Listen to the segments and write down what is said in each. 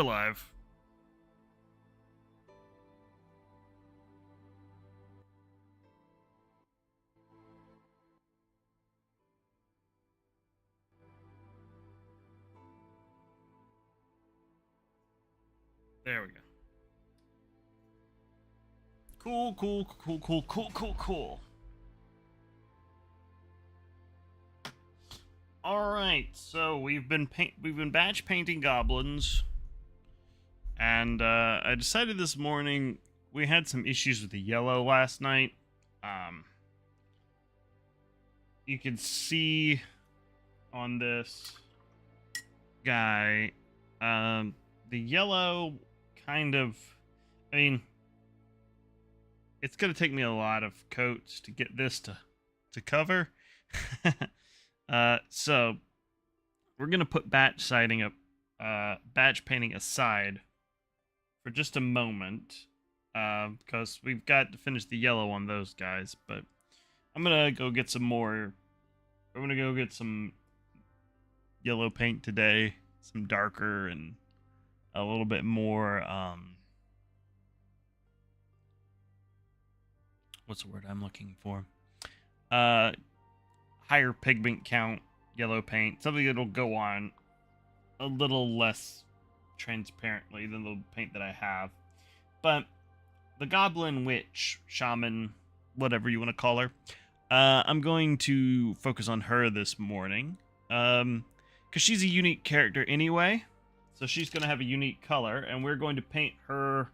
alive. There we go. Cool, cool, cool, cool, cool, cool, cool. All right, so we've been batch painting goblins, and I decided this morning we had some issues with the yellow last night. You can see on this guy, the yellow kind of, I mean, it's gonna take me a lot of coats to get this to cover. So we're gonna put batch painting aside for just a moment, because we've got to finish the yellow on those guys. But I'm gonna go get some more. I'm gonna go get some yellow paint today, some darker and a little bit more. What's the word I'm looking for? Higher pigment count yellow paint, something that'll go on a little less transparently than the paint that I have. But the Goblin, Witch, Shaman, whatever you want to call her, I'm going to focus on her this morning, because she's a unique character anyway, so she's going to have a unique color, and we're going to paint her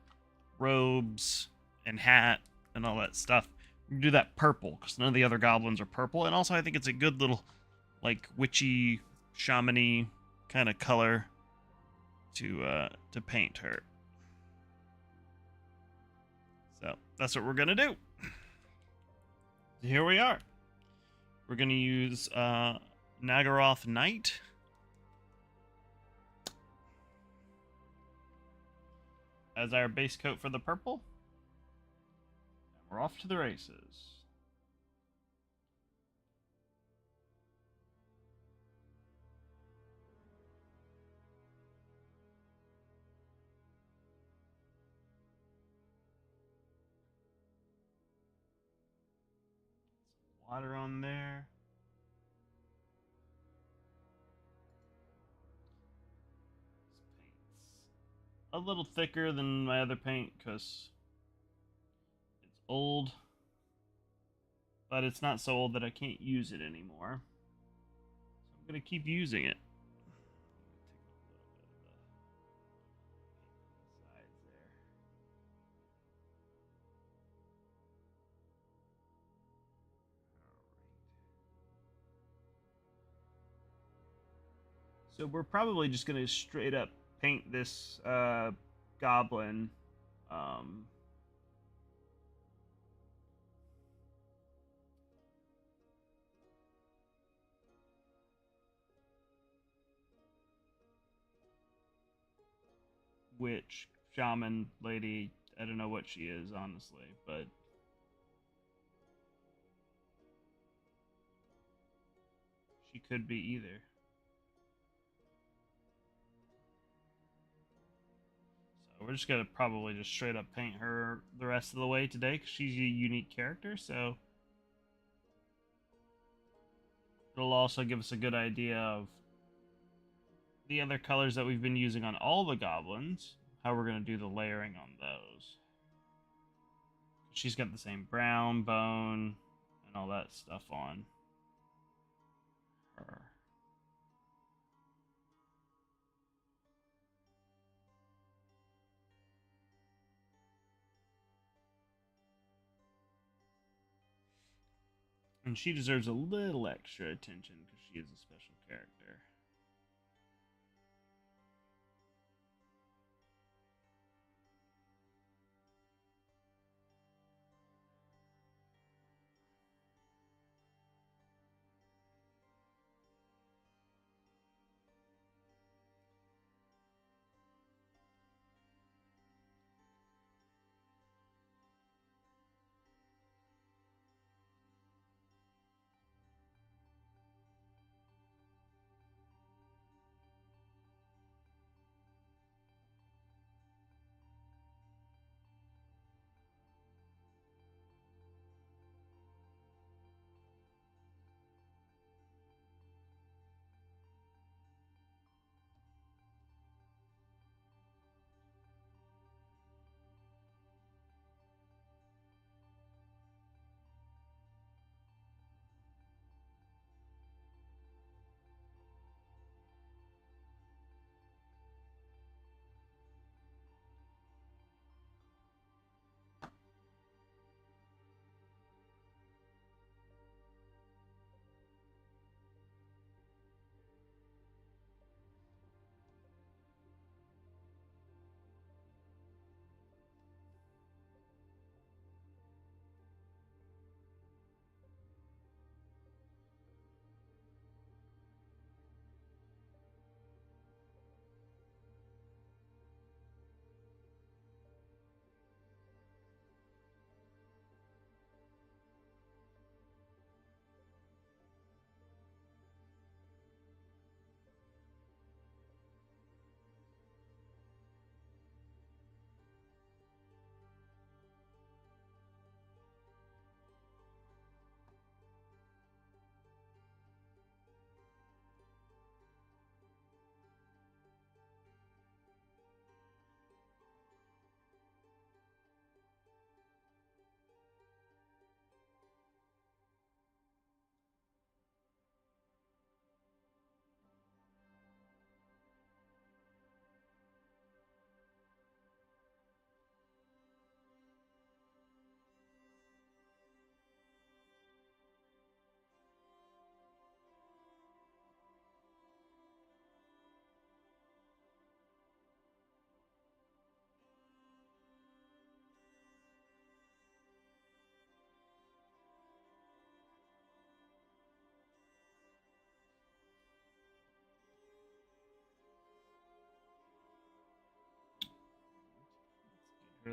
robes and hat and all that stuff. Do that purple, because none of the other goblins are purple, and also I think it's a good little, like, witchy, shamany kind of color to paint her. So that's what we're gonna do. Here we are. We're gonna use Nagaroth Knight. As our base coat for the purple. We're off to the races. Some water on there. This paint's a little thicker than my other paint because it's old, but it's not so old that I can't use it anymore. So I'm going to keep using it. So we're probably just going to straight up paint this goblin. Witch, shaman, lady, I don't know what she is, honestly, but she could be either. So we're just gonna probably just straight up paint her the rest of the way today, because she's a unique character, so it'll also give us a good idea of the other colors that we've been using on all the goblins, how we're going to do the layering on those. She's got the same brown, bone, and all that stuff on her. And she deserves a little extra attention because she is a special character.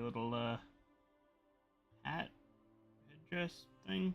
little hat headdress thing.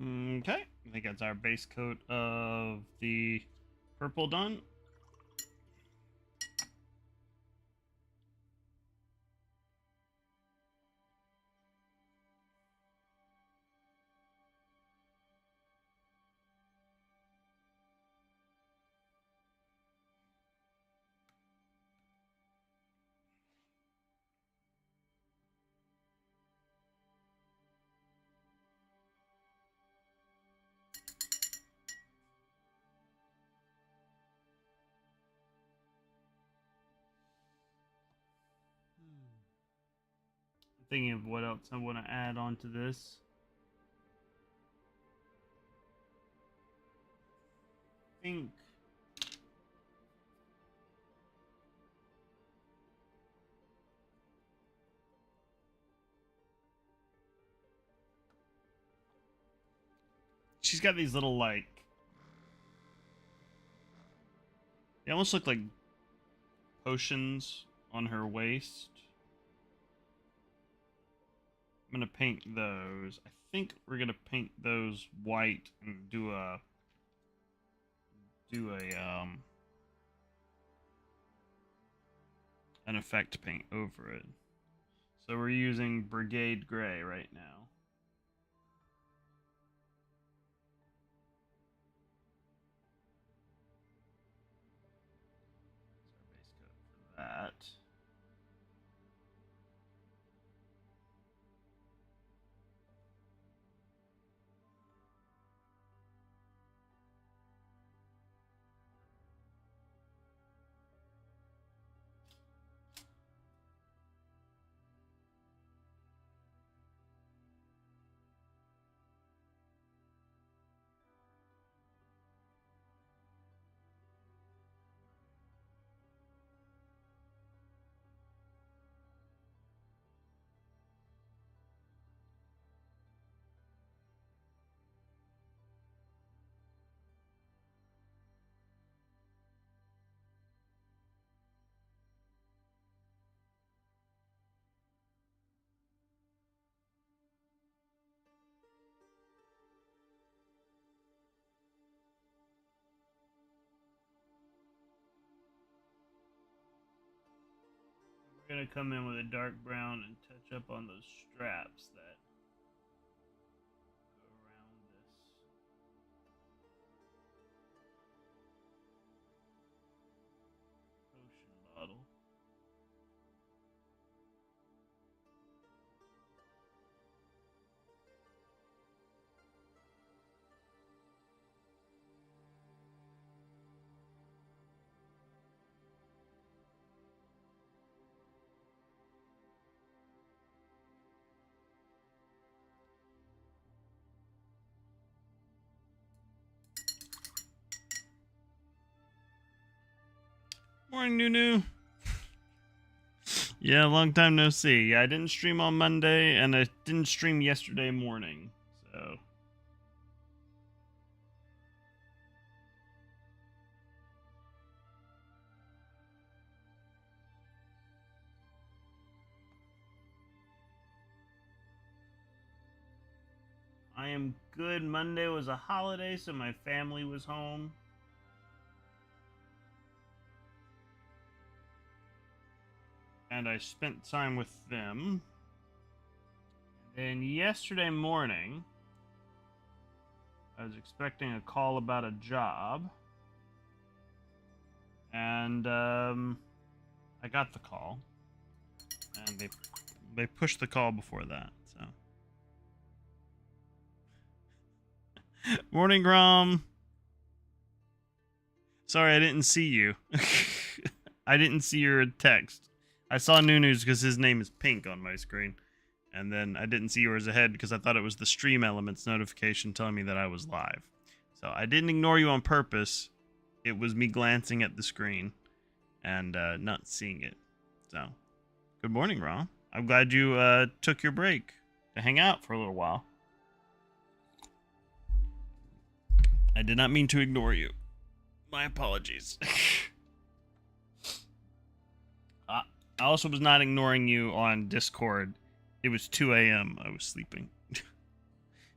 Okay, I think that's our base coat of the purple done. Thinking of what else I want to add onto this. I think she's got these little like, they almost look like potions on her waist. I'm gonna paint those. I think we're gonna paint those white and do a an effect paint over it. So we're using Brigade Gray right now. That's our base coat for that. We're gonna come in with a dark brown and touch up on those straps that go around this potion bottle. Morning, Nunu. Yeah, long time no see. I didn't stream on Monday, and I didn't stream yesterday morning, so. I am good. Monday was a holiday, so my family was home. And I spent time with them. And then yesterday morning, I was expecting a call about a job. and I got the call, and they pushed the call before that. So, morning, Rom. Sorry, I didn't see you. I didn't see your text. I saw Nunu's because his name is Pink on my screen. And then I didn't see yours ahead because I thought it was the Stream Elements notification telling me that I was live. So I didn't ignore you on purpose. It was me glancing at the screen and not seeing it. So, good morning, Ron. I'm glad you took your break to hang out for a little while. I did not mean to ignore you. My apologies. I also was not ignoring you on Discord. It was 2 a.m. I was sleeping.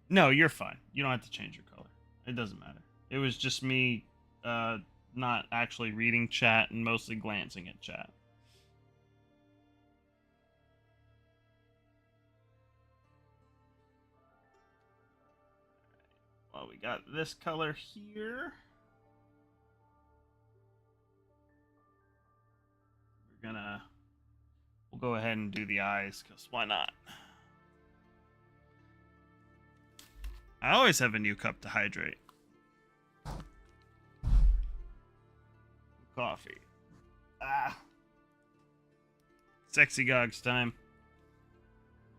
No, you're fine. You don't have to change your color. It doesn't matter. It was just me not actually reading chat and mostly glancing at chat. Well, we got this color here. We'll go ahead and do the eyes, because why not? I always have a new cup to hydrate. Coffee. Sexy Gogs time.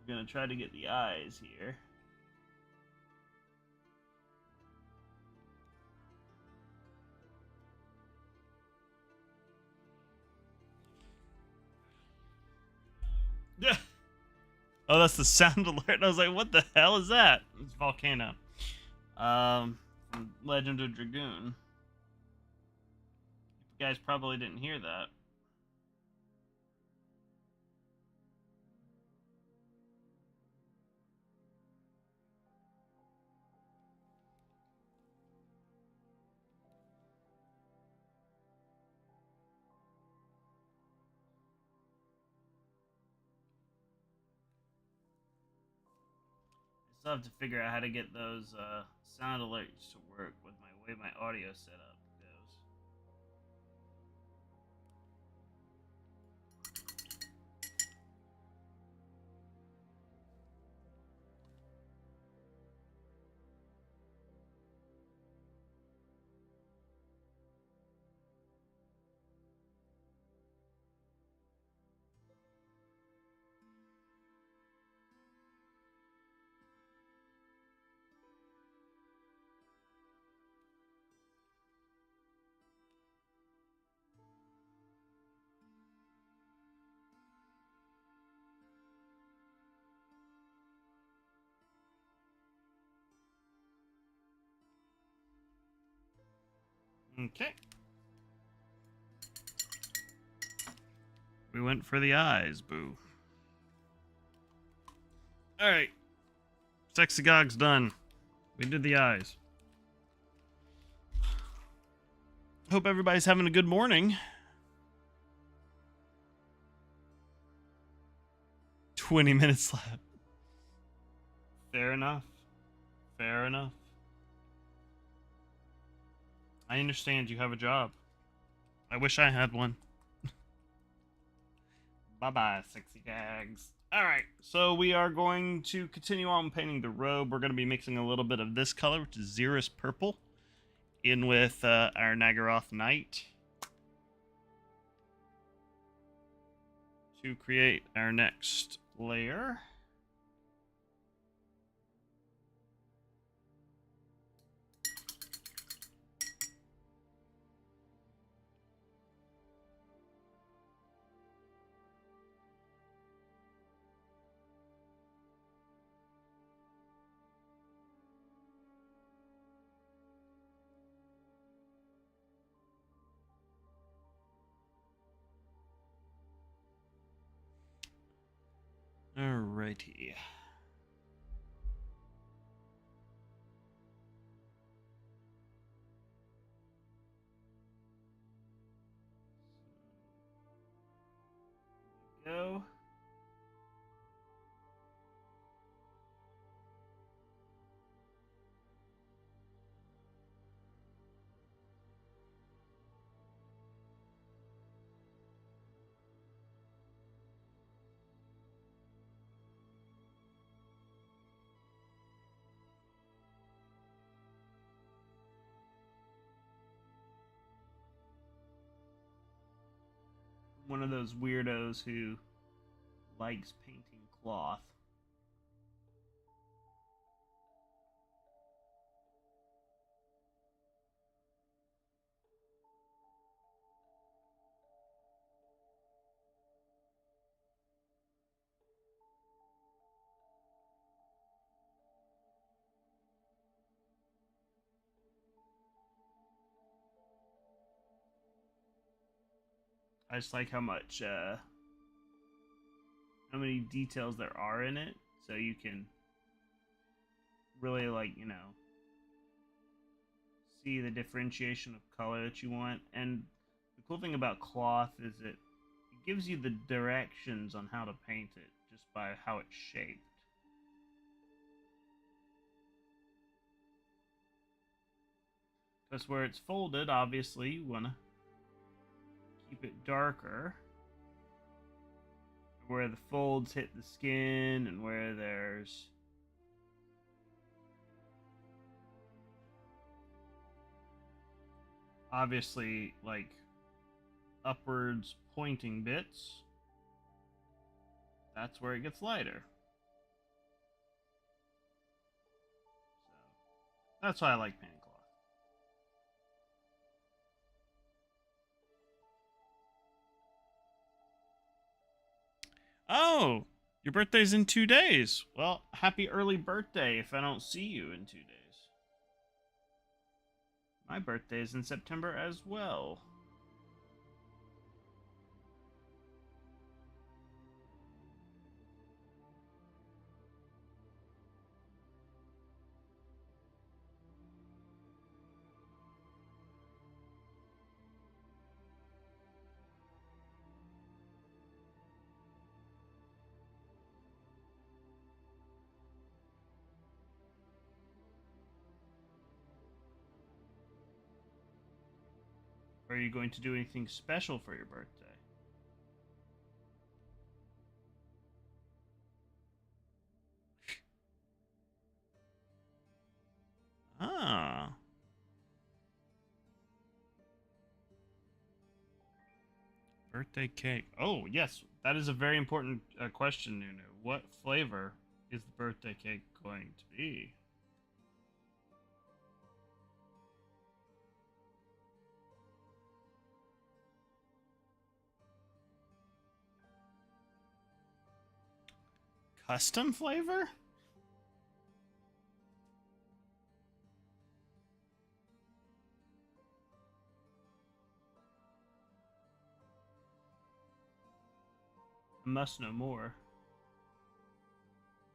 We're gonna try to get the eyes here. Oh, that's the sound alert. I was like, what the hell is that? It's Volcano. From Legend of Dragoon. You guys probably didn't hear that. I still have to figure out how to get those sound alerts to work with my way my audio setup goes. Okay. We went for the eyes, boo. Alright. Sexy Gog's done. We did the eyes. Hope everybody's having a good morning. 20 minutes left. Fair enough. Fair enough. I understand you have a job. I wish I had one. Bye-bye, Sexy Gags. Alright, so we are going to continue on painting the robe. We're going to be mixing a little bit of this color, which is Xeris Purple, in with our Nagaroth Knight to create our next layer. Alrighty. Go. one of those weirdos who likes painting cloth. I just like how many details there are in it, so you can really, like, see the differentiation of color that you want. And the cool thing about cloth is it gives you the directions on how to paint it just by how it's shaped. Because where it's folded, obviously, you want to keep it darker. Where the folds hit the skin and where there's obviously like upwards pointing bits, that's where it gets lighter. So that's why I like painting cloth. Oh, your birthday's in 2 days. Well, happy early birthday if I don't see you in 2 days. My birthday is in September as well. Are you going to do anything special for your birthday? Ah. Birthday cake. Oh, yes. That is a very important question, Nunu. What flavor is the birthday cake going to be? Custom flavor? I must know more.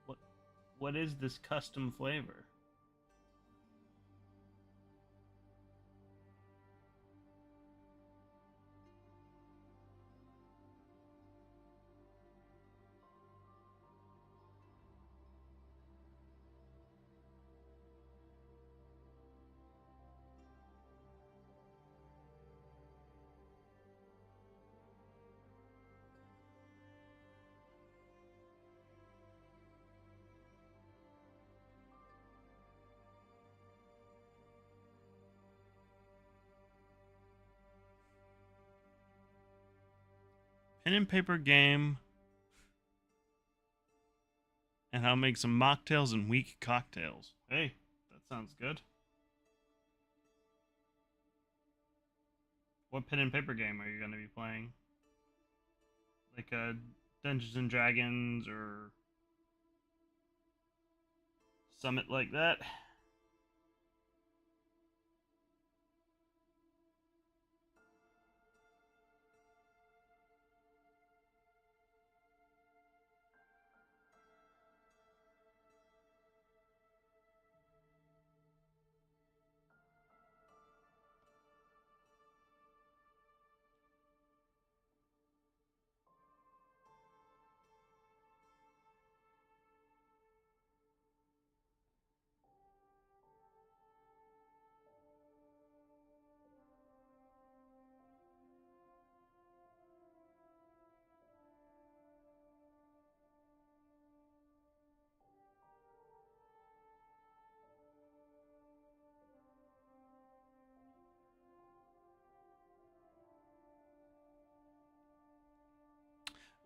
What what is this custom flavor? Pen and paper game, and I'll make some mocktails and weak cocktails. Hey, that sounds good. What pen and paper game are you going to be playing? Like Dungeons and Dragons or Summit like that?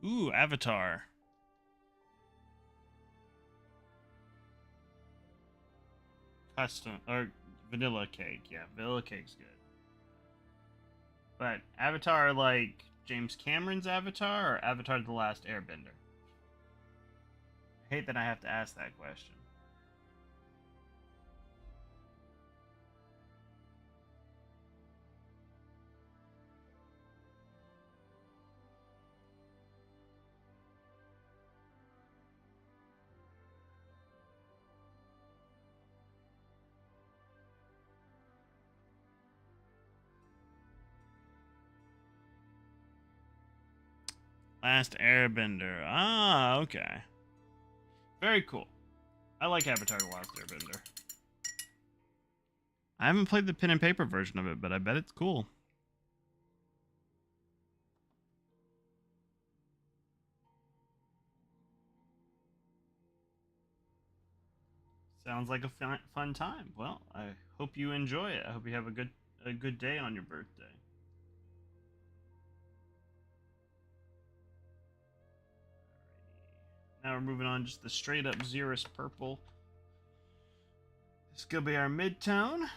Ooh, Avatar. Custom or vanilla cake. Yeah, vanilla cake's good. But Avatar like James Cameron's Avatar or Avatar the Last Airbender? I hate that I have to ask that question. Last Airbender. Ah, okay. Very cool. I like Avatar the Last Airbender. I haven't played the pen and paper version of it, but I bet it's cool. Sounds like a fun time. Well, I hope you enjoy it. I hope you have a good day on your birthday. Alrighty. Now we're moving on just the straight up Xeris purple. This could be our midtone.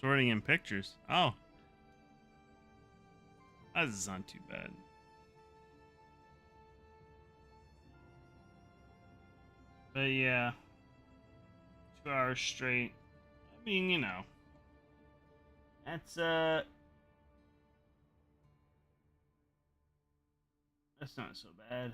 Sorting in pictures. Oh, this is not too bad. But yeah, 2 hours straight. I mean, you know, that's that's not so bad.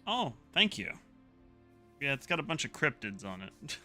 Oh, thank you. Yeah, it's got a bunch of cryptids on it.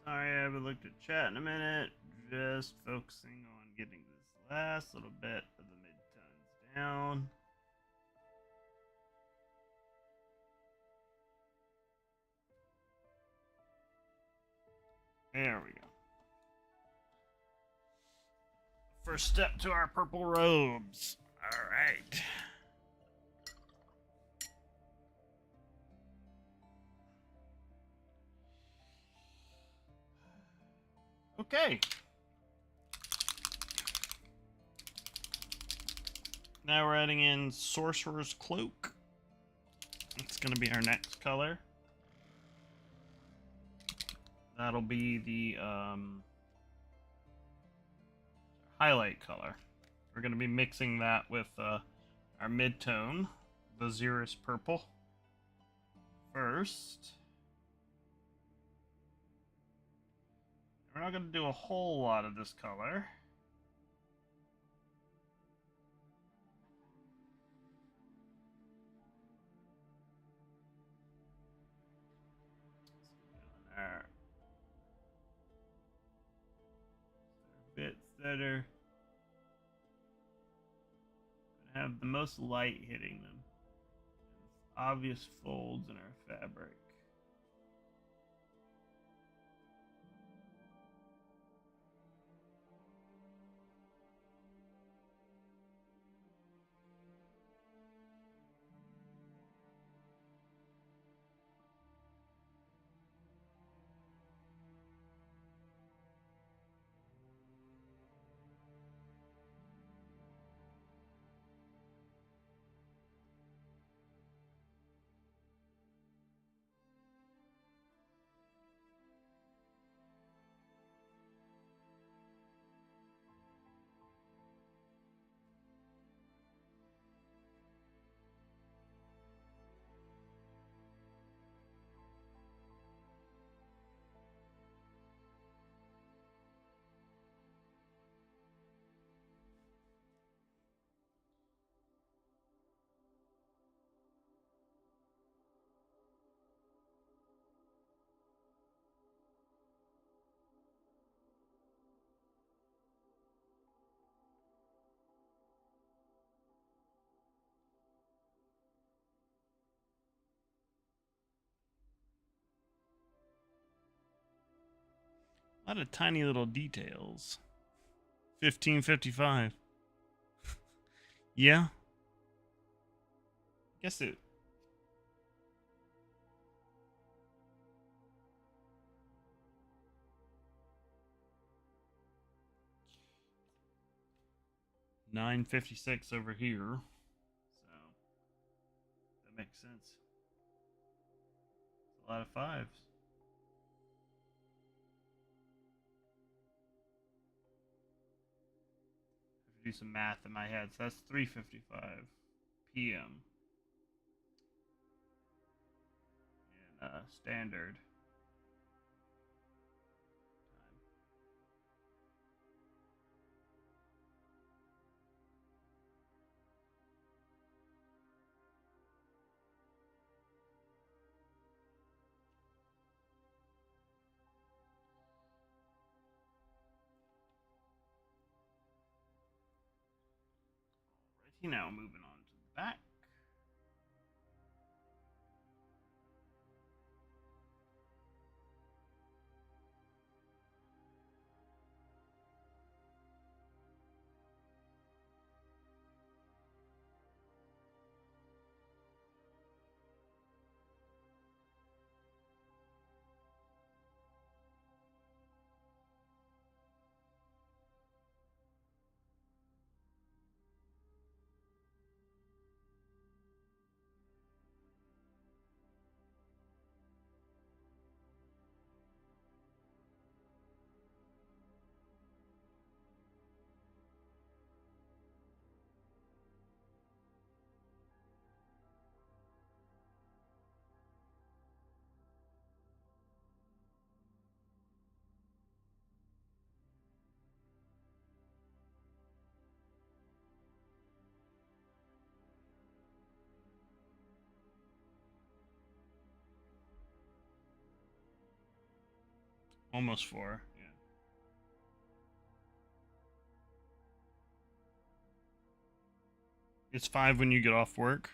Sorry, I haven't looked at chat in a minute. Just focusing on getting this last little bit of the midtones down. There we go. First step to our purple robes. All right. Okay. Now we're adding in Sorcerer's Cloak. It's going to be our next color. That'll be the highlight color. We're going to be mixing that with our mid-tone, the Xeris Purple. First. We're not going to do a whole lot of this color. Our bits that are have the most light hitting them. Obvious folds in our fabric. A lot of tiny little details. 1555. Yeah. Guess it. $9.56 over here. So that makes sense. It's a lot of fives. Do some math in my head. So that's 3:55 p.m. in standard time. Alrighty, now moving on to the back. Almost 4. Yeah. It's 5 when you get off work.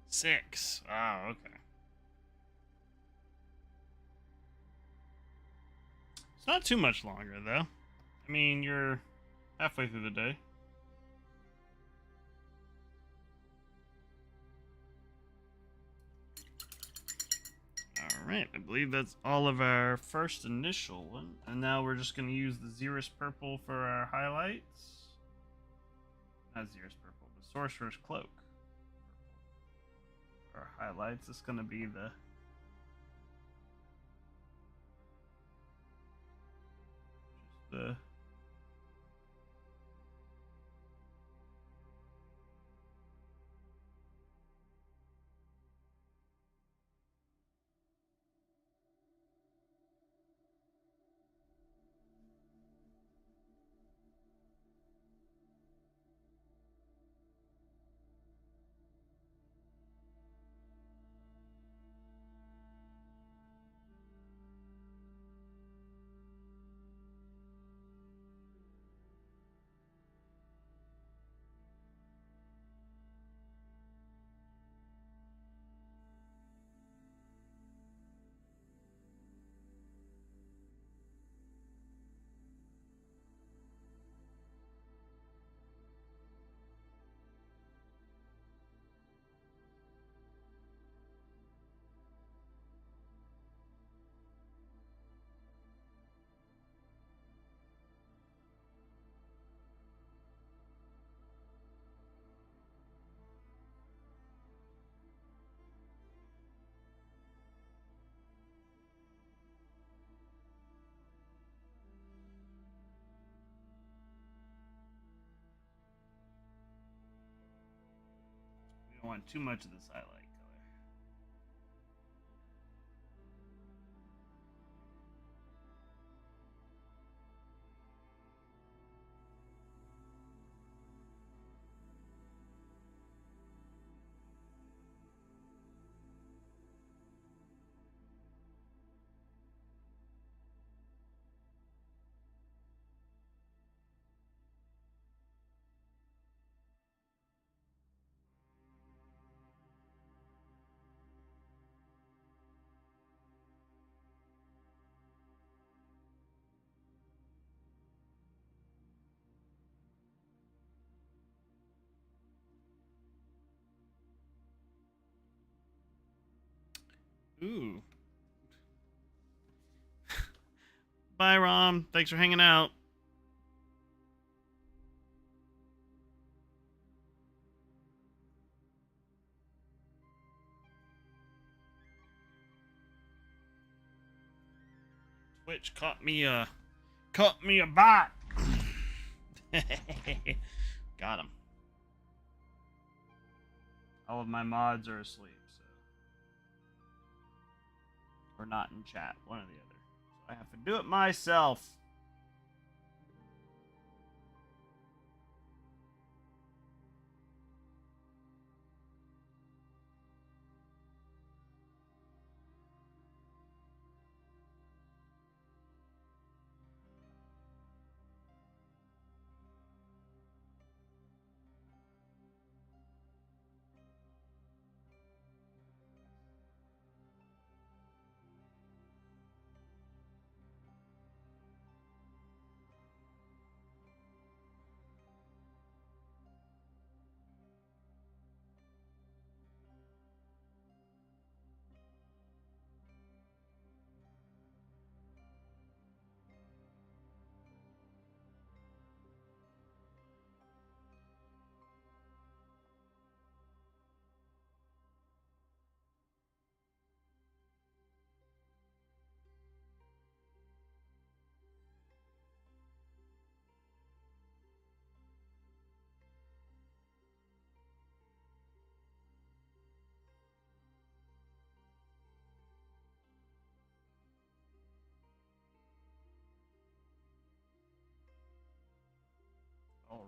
Six. Oh, okay. It's not too much longer, though. I mean, you're halfway through the day. Alright, I believe that's all of our first initial one. And now we're just going to use the Xeris Purple for our highlights. Not Xeris Purple, the Sorcerer's Cloak. For our highlights, it's going to be the we don't want too much of this highlight color. Ooh. Bye, Rom. Thanks for hanging out. Twitch caught me a bot. Got him. All of my mods are asleep, so or not in chat, one or the other. So I have to do it myself.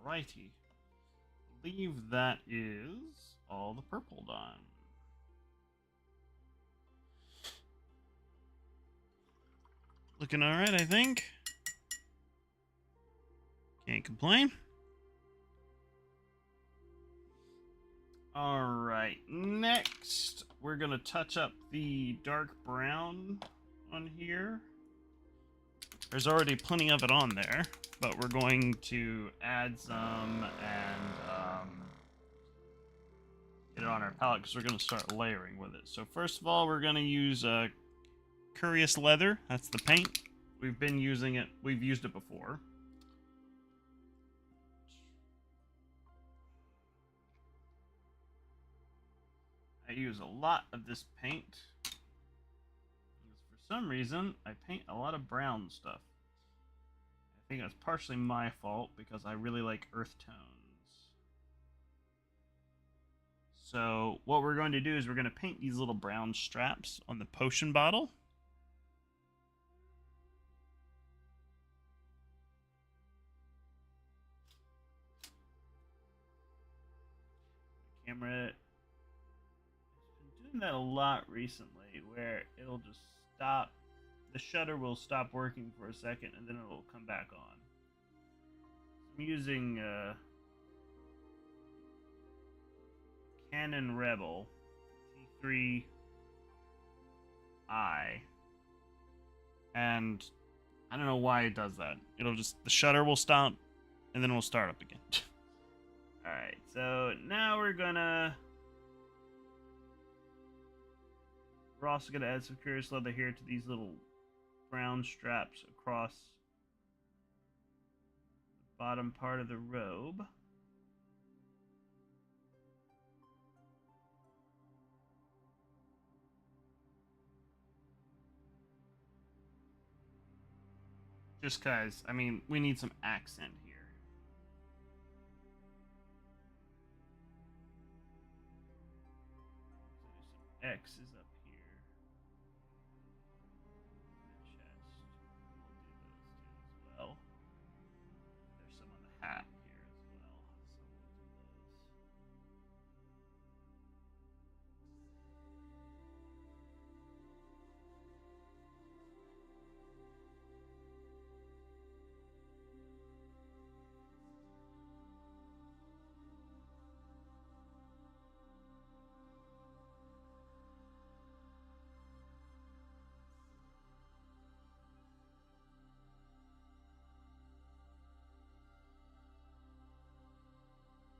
Alrighty. I believe that is all the purple done. Looking alright, I think. Can't complain. Alright, next we're going to touch up the dark brown on here. There's already plenty of it on there, but we're going to add some and get it on our palette because we're going to start layering with it. So first of all, we're going to use Curious Leather. That's the paint. We've been using it. We've used it before. I use a lot of this paint. For some reason, I paint a lot of brown stuff. I think that's partially my fault because I really like earth tones. So what we're going to do is we're going to paint these little brown straps on the potion bottle. Camera. Doing that a lot recently where it'll just stop, the shutter will stop working for a second and then it'll come back on. I'm using Canon Rebel T3i, and I don't know why it does that. It'll just, the shutter will stop and then it'll start up again. Alright, so now we're also going to add some Curious Leather here to these little brown straps across the bottom part of the robe. Just because, I mean, we need some accent here. So some X's up here. Well, there's some on the hat here as well, so we'll do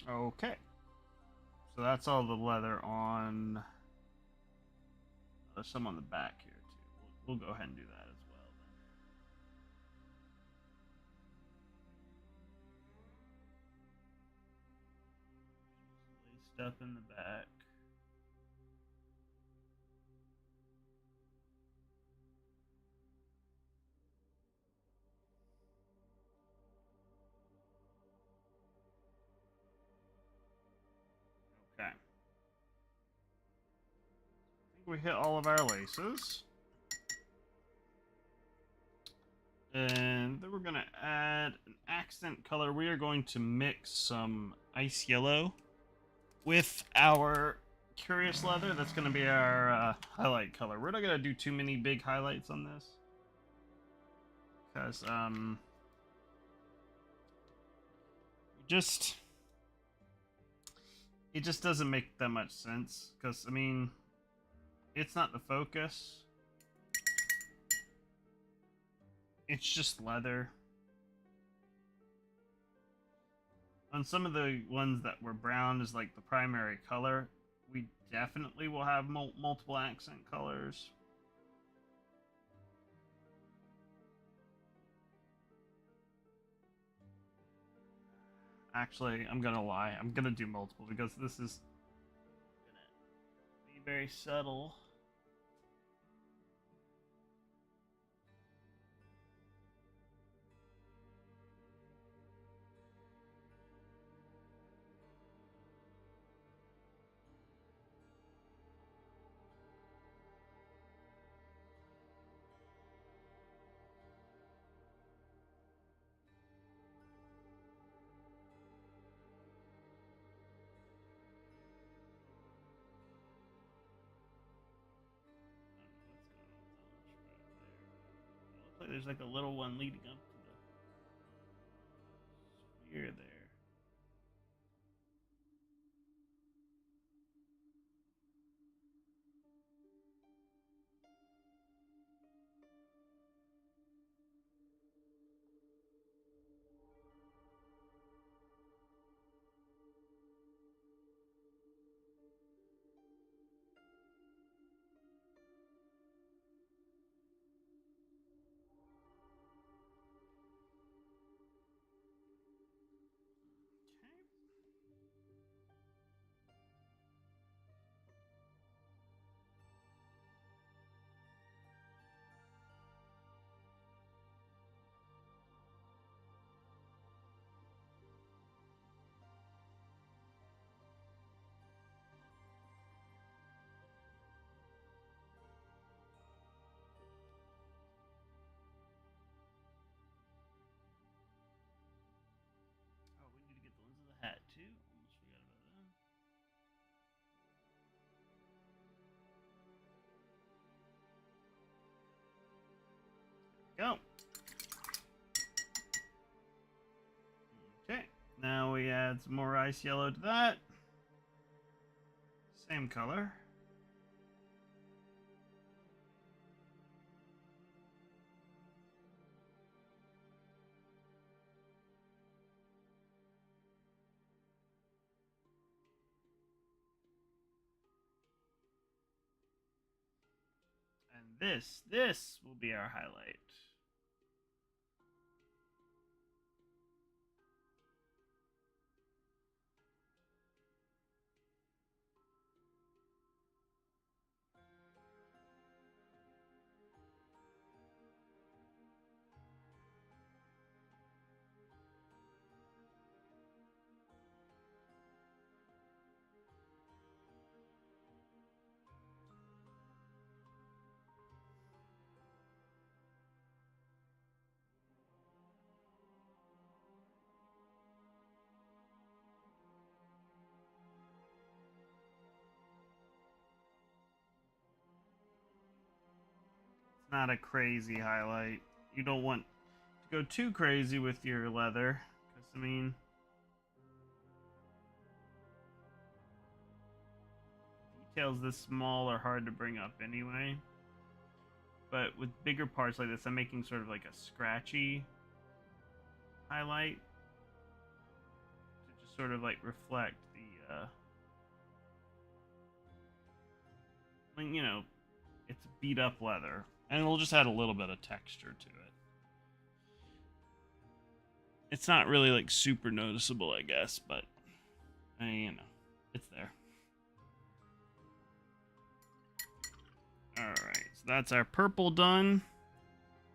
those. Okay. So that's all the leather on. There's some on the back here too. We'll go ahead and do that as well then. Laced up in the back. Okay. I think we hit all of our laces. And then we're going to add an accent color. We are going to mix some ice yellow with our Curious Leather. That's going to be our highlight color. We're not going to do too many big highlights on this, because it just doesn't make that much sense, because I mean, it's not the focus. It's just leather. On some of the ones that were brown as like the primary color, we definitely will have multiple accent colors. Actually, I'm gonna lie. I'm gonna do multiple because this is gonna be very subtle. like there's like a little one leading up to the sphere there. Oh, we need to get the ones of the hat too. Almost forgot about that. Go. Okay, now we add some more ice yellow to that. Same color. And this will be our highlight. It's not a crazy highlight. You don't want to go too crazy with your leather, because I mean, details this small are hard to bring up anyway. But with bigger parts like this, I'm making sort of like a scratchy highlight to just sort of like reflect the, I mean, you know, it's beat up leather, and it'll just add a little bit of texture to it. It's not really like super noticeable, I guess, but you know, it's there. Alright, so that's our purple done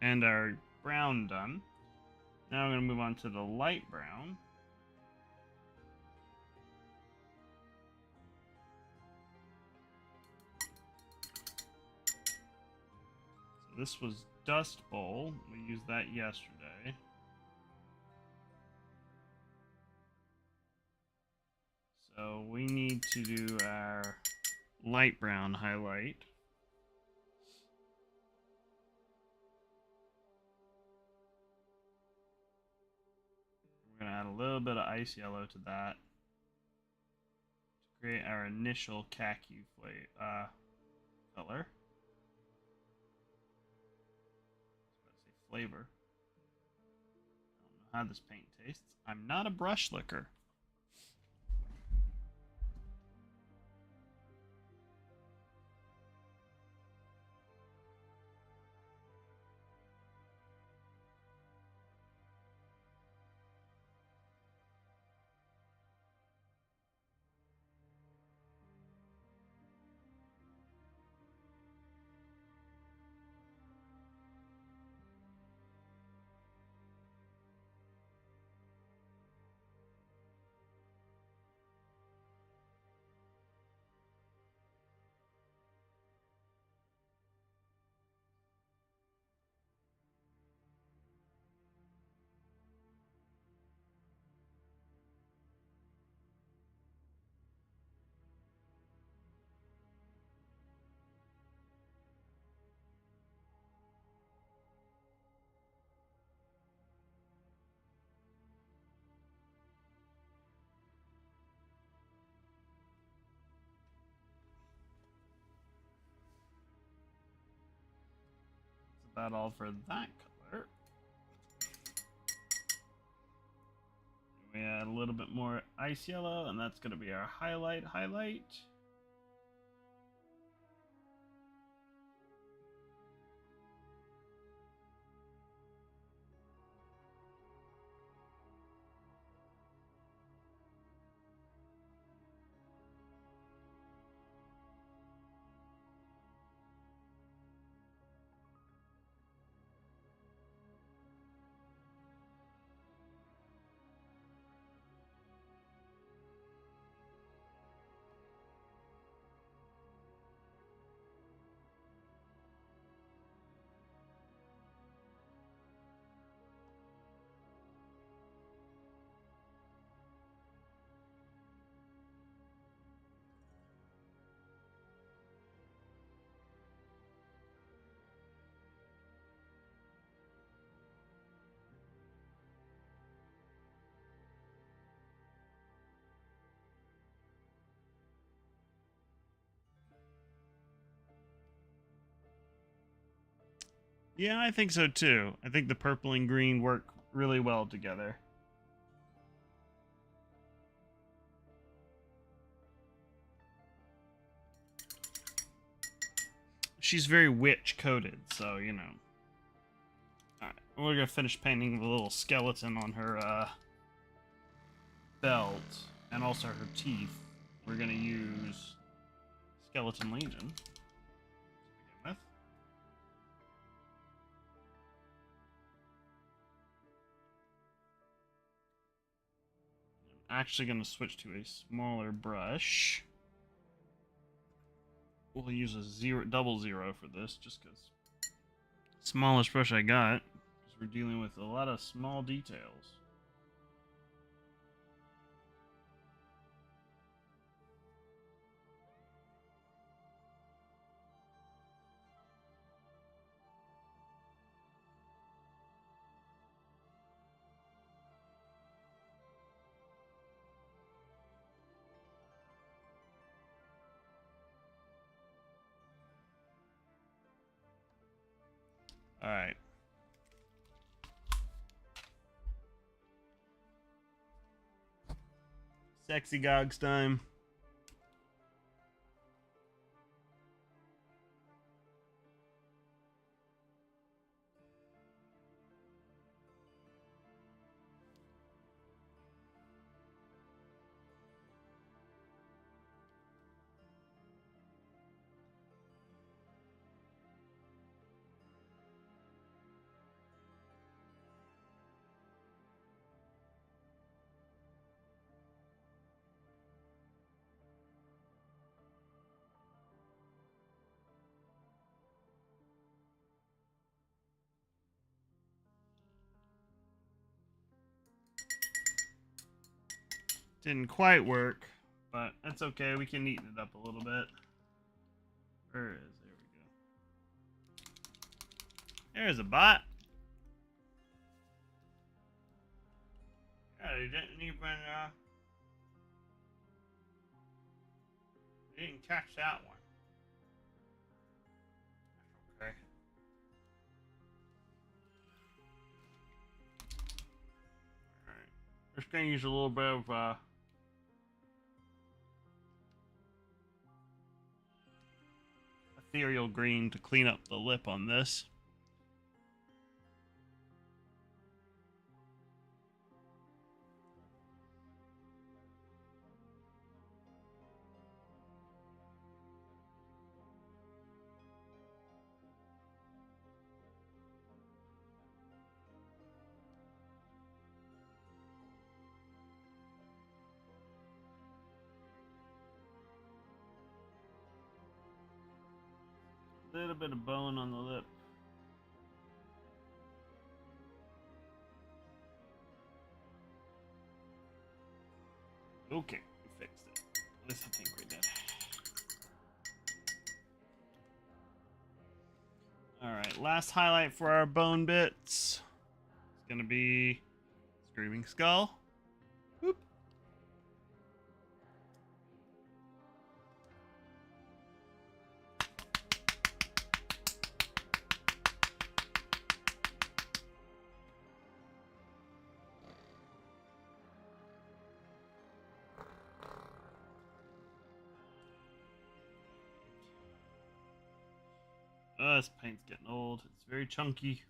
and our brown done. Now I'm going to move on to the light brown. So this was Dust Bowl. We used that yesterday. So we need to do our light brown highlight. We're going to add a little bit of ice yellow to that to create our initial khaki color. I was about to say flavor. I don't know how this paint tastes. I'm not a brush licker. about all for that color. We add a little bit more ice yellow, and that's going to be our highlight. Yeah, I think so too. I think the purple and green work really well together. She's very witch coated, so you know. Alright, we're gonna finish painting the little skeleton on her belt and also her teeth. We're gonna use Skeleton Legion to begin with. I'm actually gonna switch to a smaller brush. We'll use a double zero for this, just because smallest brush I got. Because we're dealing with a lot of small details. All right. Sexy Gogs time. Didn't quite work, but that's okay. We can neaten it up a little bit. Where is it? There we go. There's a bot. Yeah, they didn't even they didn't catch that one. Okay. Alright. Just gonna use a little bit of ethereal green to clean up the lip on this. A little bit of bone on the lip. Okay, we fixed it. At least I think we did. Alright, last highlight for our bone bits. It's gonna be Screaming Skull. Whoop. This paint's getting old. It's very chunky.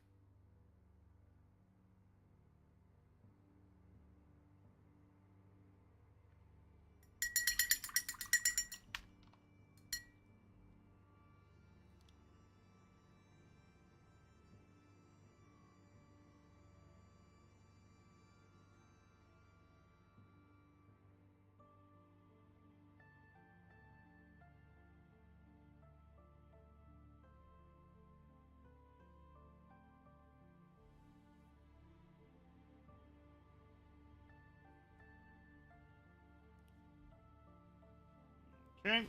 Okay.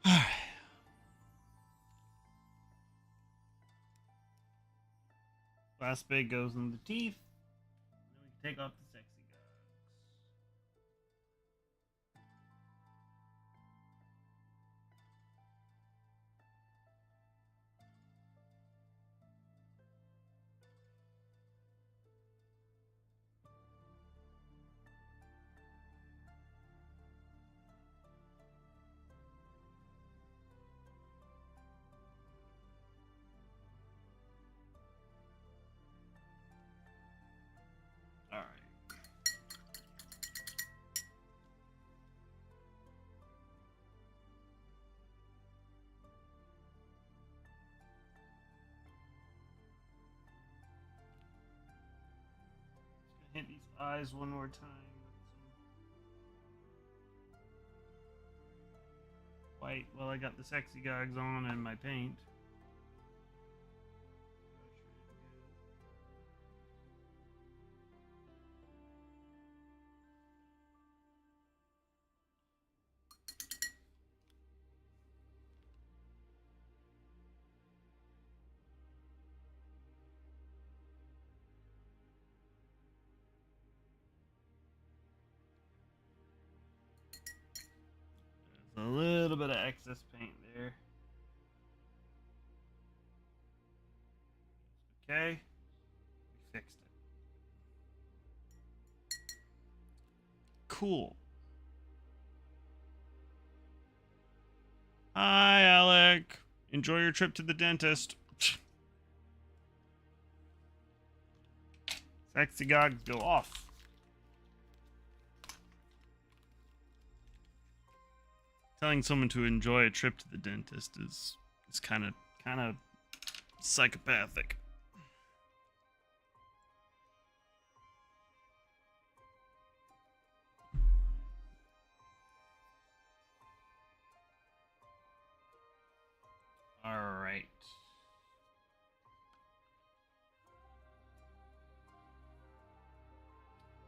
Alright. Last bit goes in the teeth. And then we can take off the sexy guys. Alright. Hit these eyes one more time with some white while I got the sexy gogs on and my paint. There's a little bit of excess paint there. Okay, we fixed it. Cool. Hi, Alec. Enjoy your trip to the dentist. Sexy gogs go off. Telling someone to enjoy a trip to the dentist is kind of psychopathic. All right.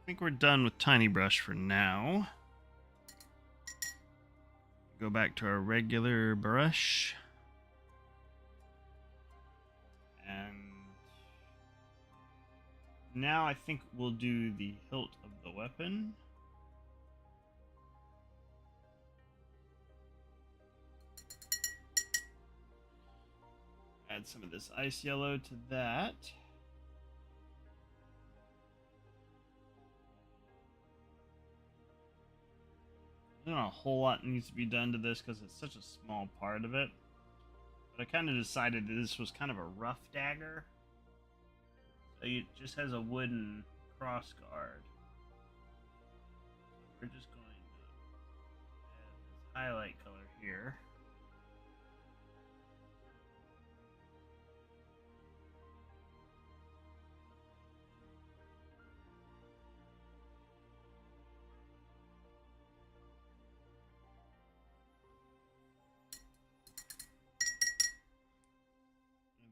I think we're done with Tiny Brush for now. Go back to our regular brush. And now I think we'll do the hilt of the weapon. Add some of this ice yellow to that. Not a whole lot needs to be done to this because it's such a small part of it. But I kind of decided that this was kind of a rough dagger. So it just has a wooden cross guard. We're just going to add this highlight color here.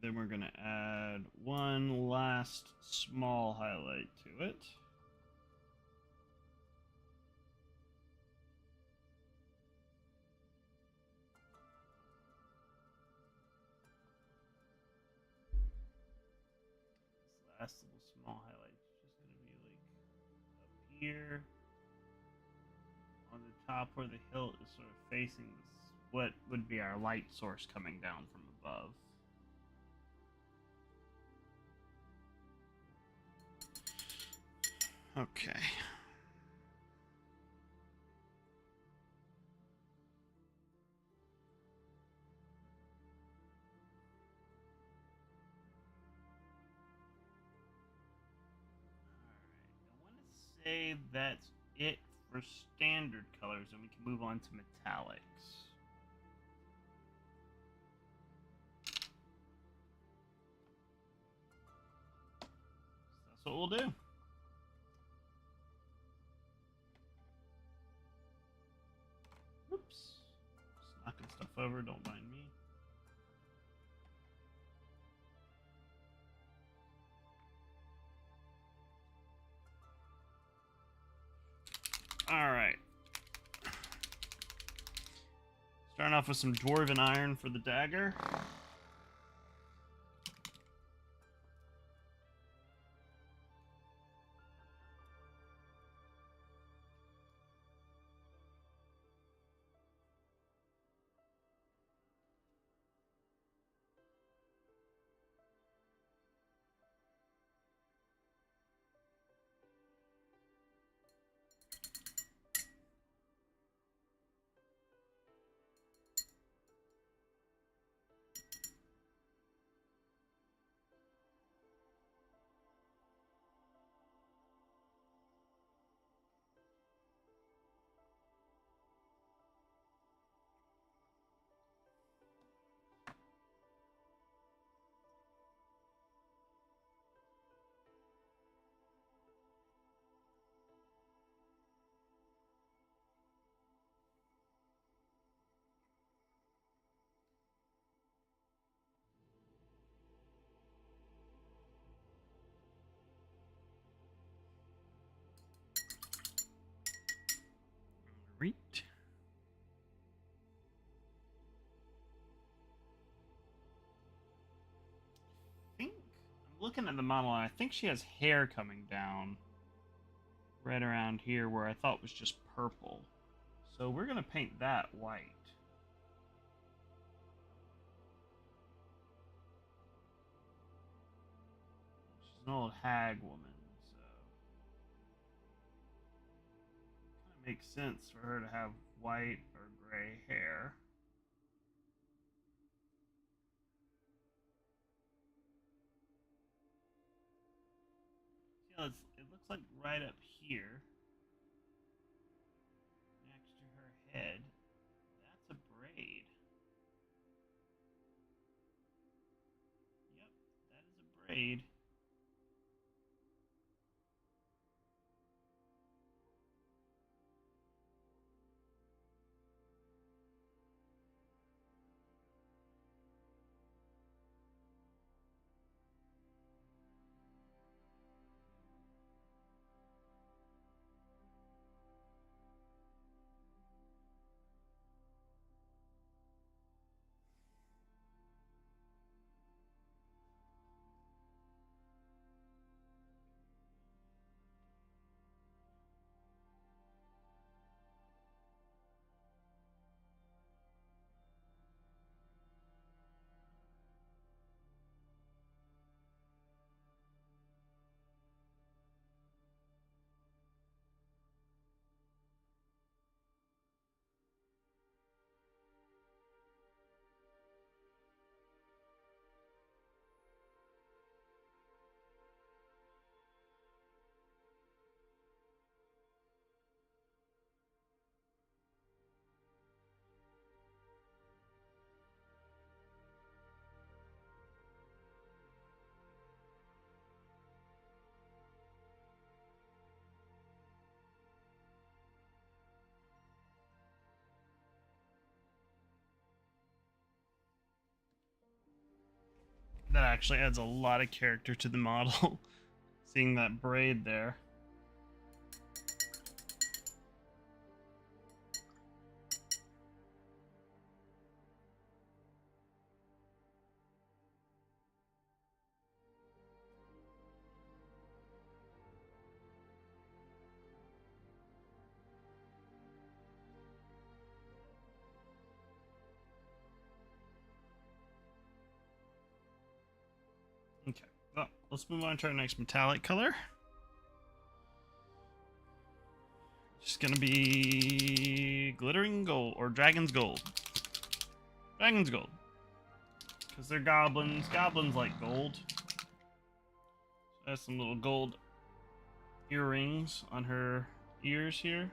Then we're going to add one last small highlight to it. This last little small highlight is just going to be like up here on the top where the hilt is sort of facing this, what would be our light source coming down from above. Okay. Say that's it for standard colors, and we can move on to metallics. So that's what we'll do. Oops. Just knocking stuff over, don't mind me. Alright. Starting off with some dwarven iron for the dagger. Right. I'm looking at the model, and I think she has hair coming down right around here where I thought was just purple. So we're going to paint that white. She's an old hag woman, so kind of makes sense for her to have white or gray hair. See how it looks like right up here, next to her head, that's a braid. Yep, that is a braid. That actually adds a lot of character to the model. Seeing that braid there. Okay, well, let's move on to our next metallic color. Just gonna be glittering gold, or dragon's gold. Dragon's gold. Because they're goblins. Goblins like gold. So has some little gold earrings on her ears here.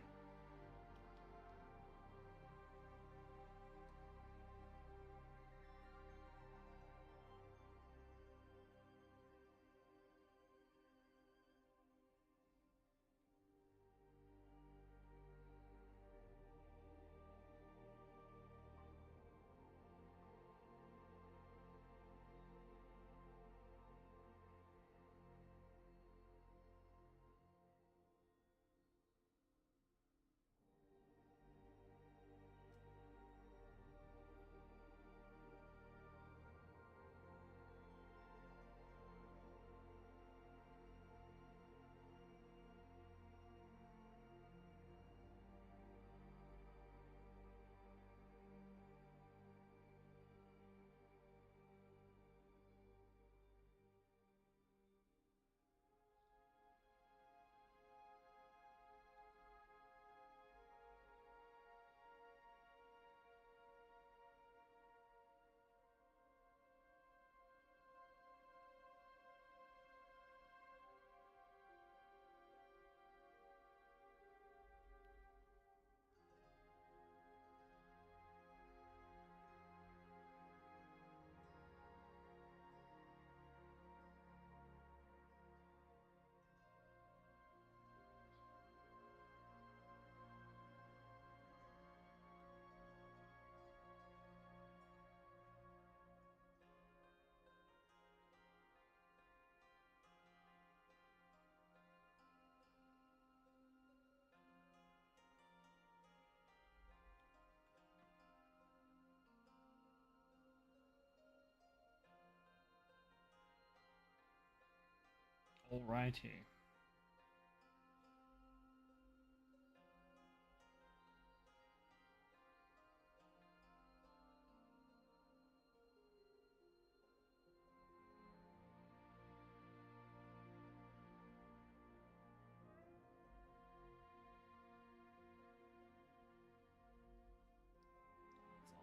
Alrighty.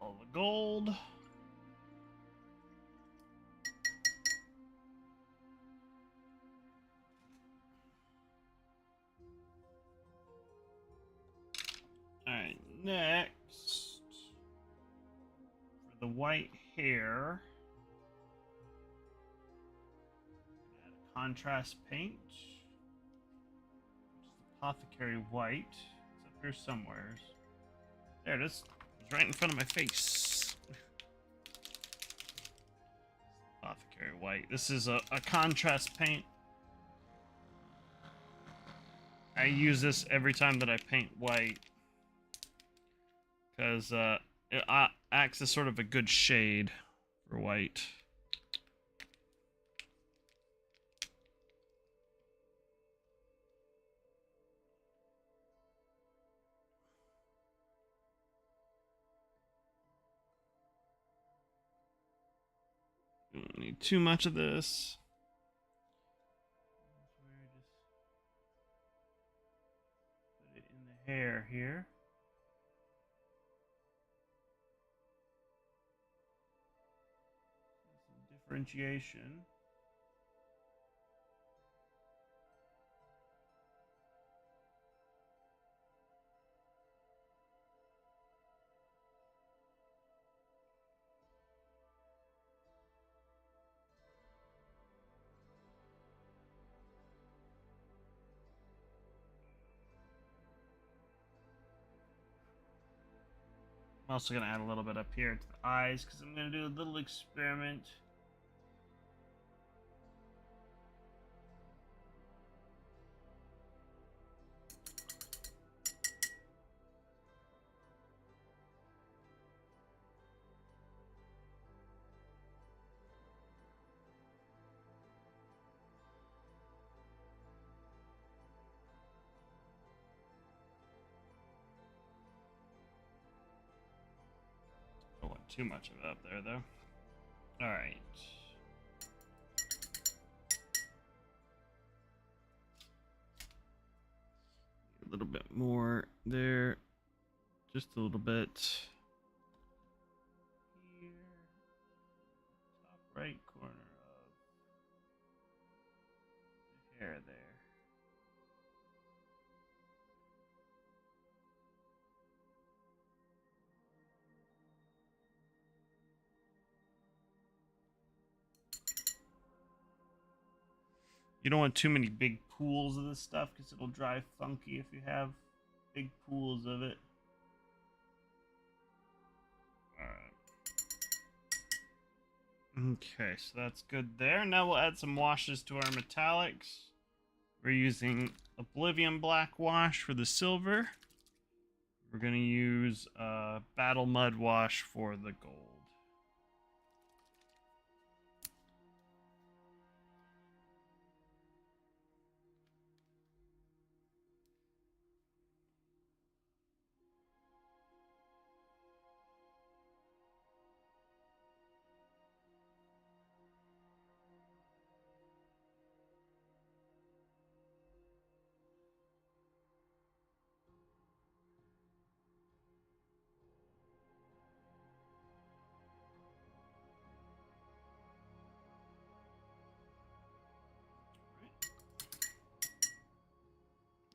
All the gold. Alright, next, for the white hair, add a contrast paint, which is apothecary white. It's up here somewhere. There it is. It's right in front of my face. Apothecary white. This is a contrast paint. I use this every time that I paint white, because it acts as sort of a good shade for white. Don't need too much of this. Just put it in the hair here. Some differentiation. I'm also going to add a little bit up here to the eyes, because I'm going to do a little experiment too much of it up there, though. All right. A little bit more there. Just a little bit. Here. Top right corner of the hair there. You don't want too many big pools of this stuff because it'll dry funky if you have big pools of it. Alright. Okay, so that's good there. Now we'll add some washes to our metallics. We're using Oblivion Black Wash for the silver. We're going to use Battle Mud Wash for the gold.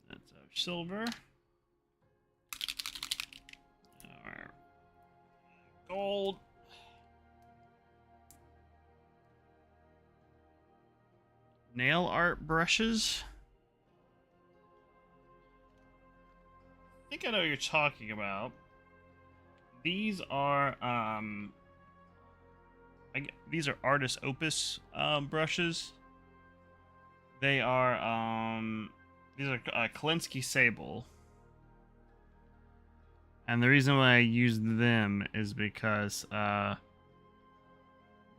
That's our silver. Our gold. Nail art brushes. I think I know what you're talking about. These are these are Artist Opus brushes. They are these are Kalinsky Sable. And the reason why I use them is because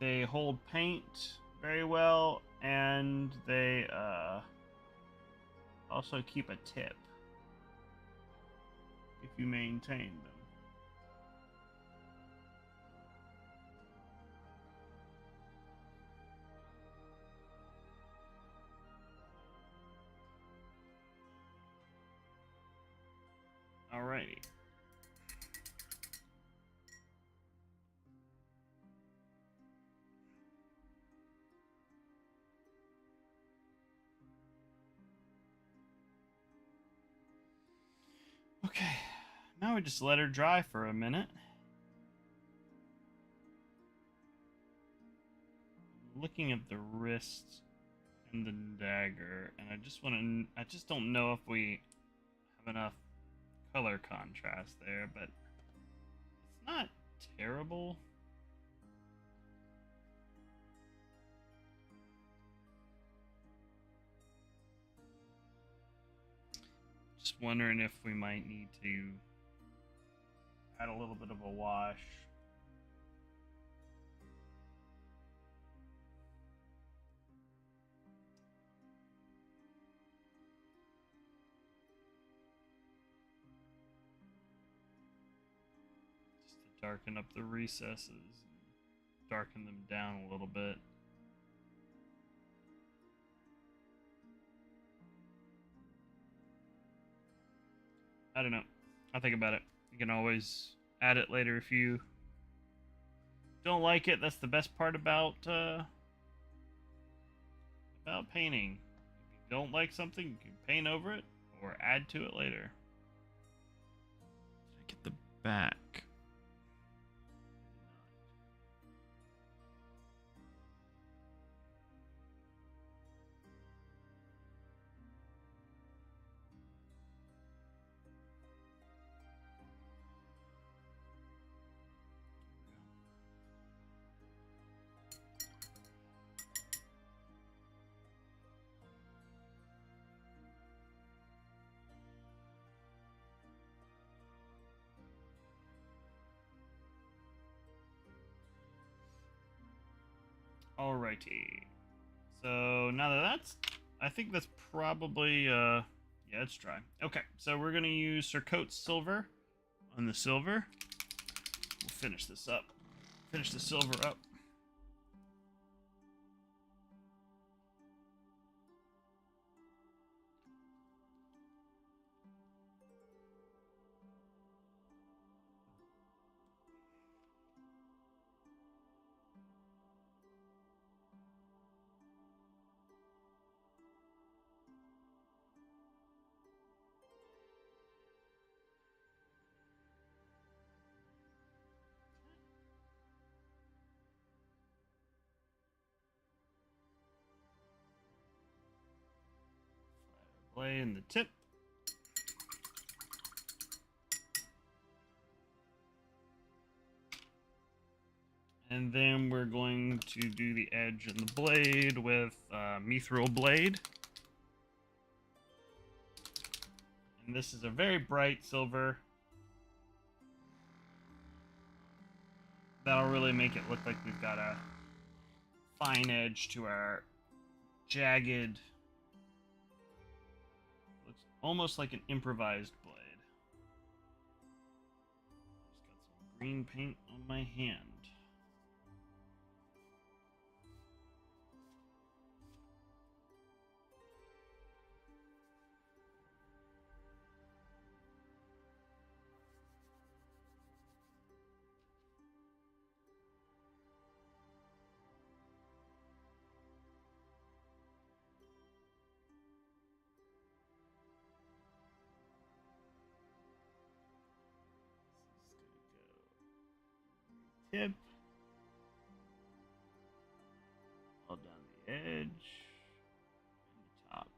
they hold paint very well, and they also keep a tip if you maintain them. Alrighty. Okay, now we just let her dry for a minute. Looking at the wrist and the dagger, and I just don't know if we have enough color contrast there, but it's not terrible. Just wondering if we might need to add a little bit of a wash. Just to darken up the recesses and darken them down a little bit. I don't know. I'll think about it. You can always add it later if you don't like it. That's the best part about painting. If you don't like something, you can paint over it or add to it later. Did I get the back? Alrighty. So now that's, I think that's probably, yeah, it's dry. Okay, so we're gonna use Sir Coat's Silver on the silver. We'll finish this up. Finish the silver up. Play in the tip. And then we're going to do the edge and the blade with mithril blade. And this is a very bright silver. That'll really make it look like we've got a fine edge to our jagged. Looks almost like an improvised blade. Just got some green paint on my hand. Tip. All down the edge and the top.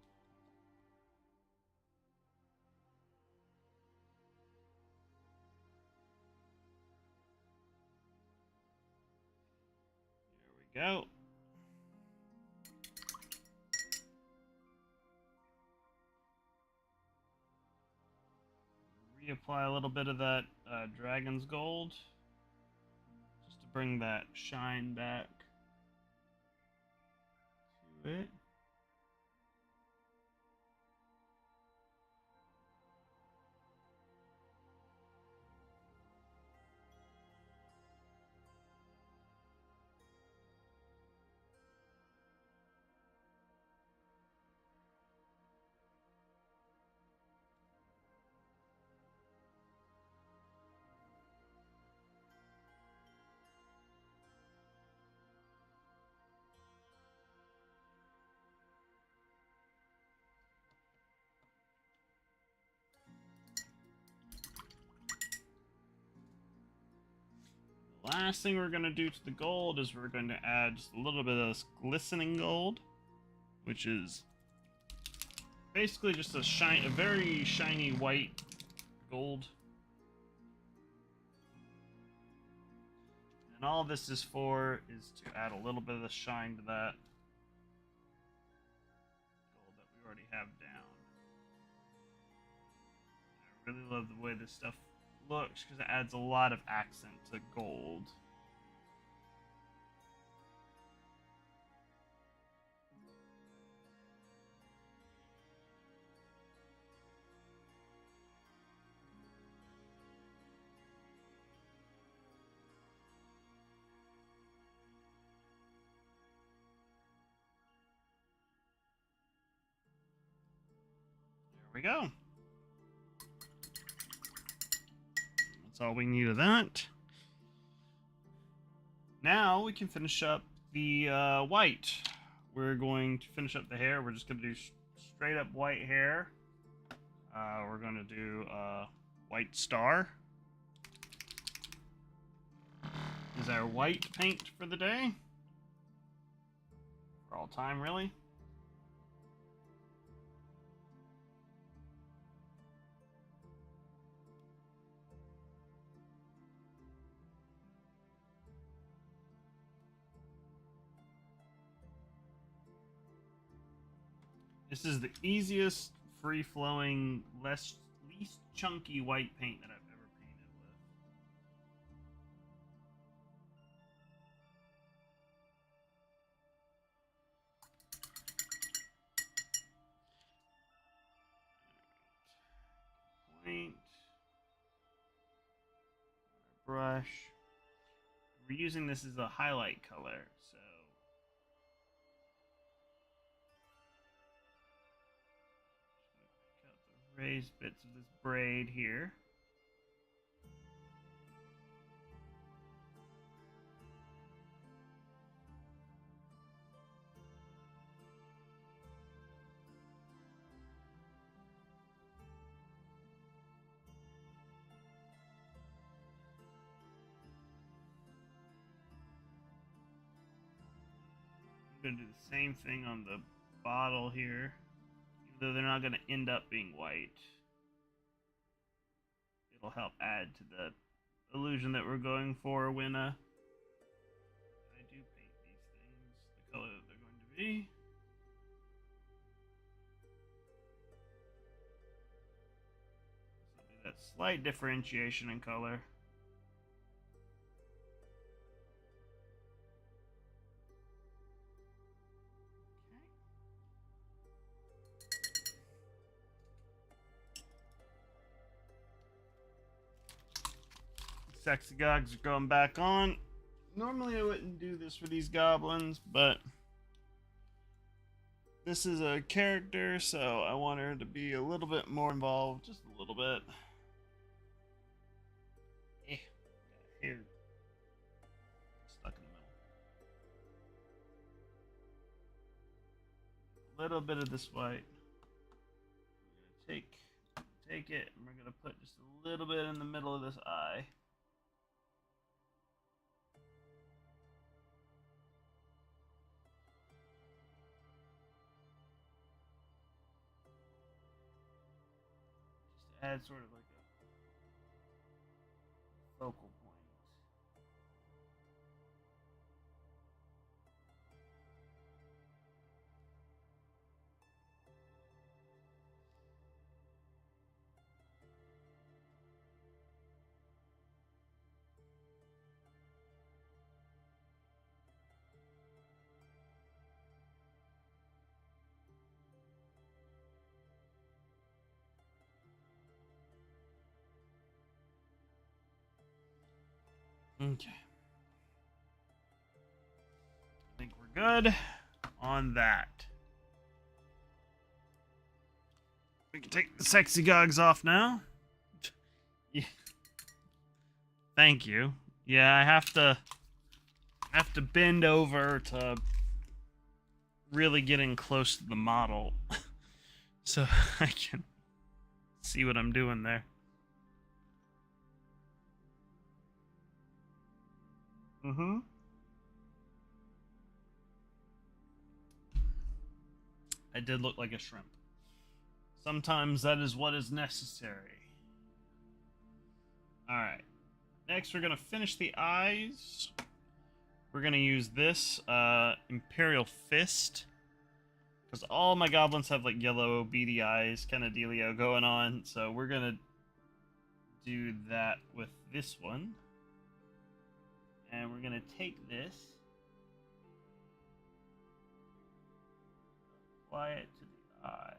There we go. Reapply a little bit of that dragon's gold. Bring that shine back to it. Last thing we're going to do to the gold is we're going to add just a little bit of this glistening gold, which is basically just a very shiny white gold. And all this is for is to add a little bit of the shine to that gold that we already have down. I really love the way this stuff looks because it adds a lot of accent to gold. There we go. That's all we need of that. Now we can finish up the white. We're going to finish up the hair. We're just going to do straight up white hair. We're going to do white star. Is our white paint for the day. For all time, really. This is the easiest, free-flowing, least chunky white paint that I've ever painted with. Paint. Brush. we're using this as a highlight color, so pick out the raised bits of this braid here. I'm going to do the same thing on the bottle here, even though they're not going to end up being white. It'll help add to the illusion that we're going for when I do paint these things the color that they're going to be. So do that slight differentiation in color. Sexy gogs are going back on. Normally I wouldn't do this for these goblins, but this is a character, so I want her to be a little bit more involved, just a little bit. Hair stuck in the middle. A little bit of this white. We're gonna take it, and we're gonna put just a little bit in the middle of this eye. Add sort of like a focal point. Okay. I think we're good on that. We can take the sexy gogs off now. Yeah. Thank you. Yeah, I have to bend over to really get in close to the model so I can see what I'm doing there. Mm-hmm. I did look like a shrimp. Sometimes that is what is necessary. Alright. Next, we're going to finish the eyes. We're going to use this Imperial Fist. Because all my goblins have like yellow beady eyes kind of dealio going on. So we're going to do that with this one. And we're going to take this, apply it to the eye,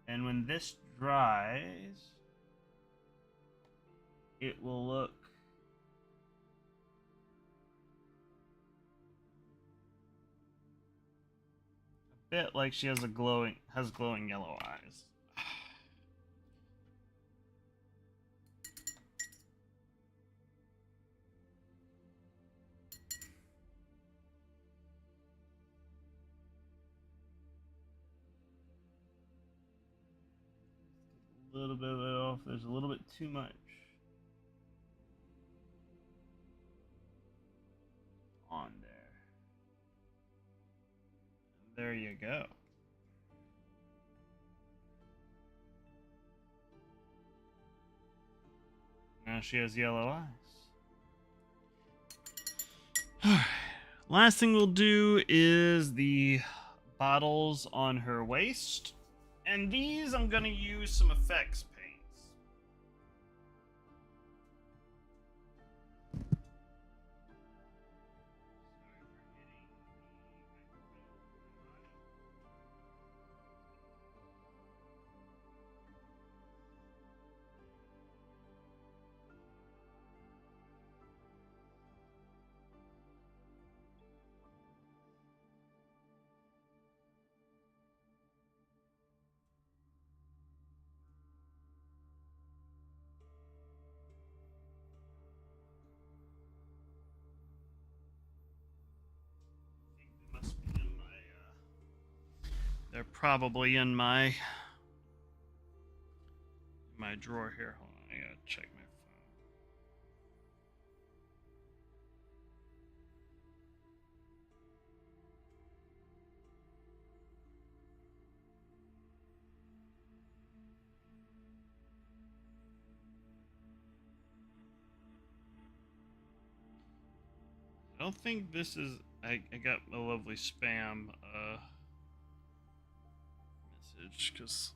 and when this dries, it will look a bit like she has glowing yellow eyes. A little bit of it off. There's a little bit too much on there. And there you go. Now she has yellow eyes. Last thing we'll do is the bottles on her waist. And these, I'm going to use some effects paints. They're probably in my drawer here. Hold on, I gotta check my phone. I don't think this is. I got a lovely spam message because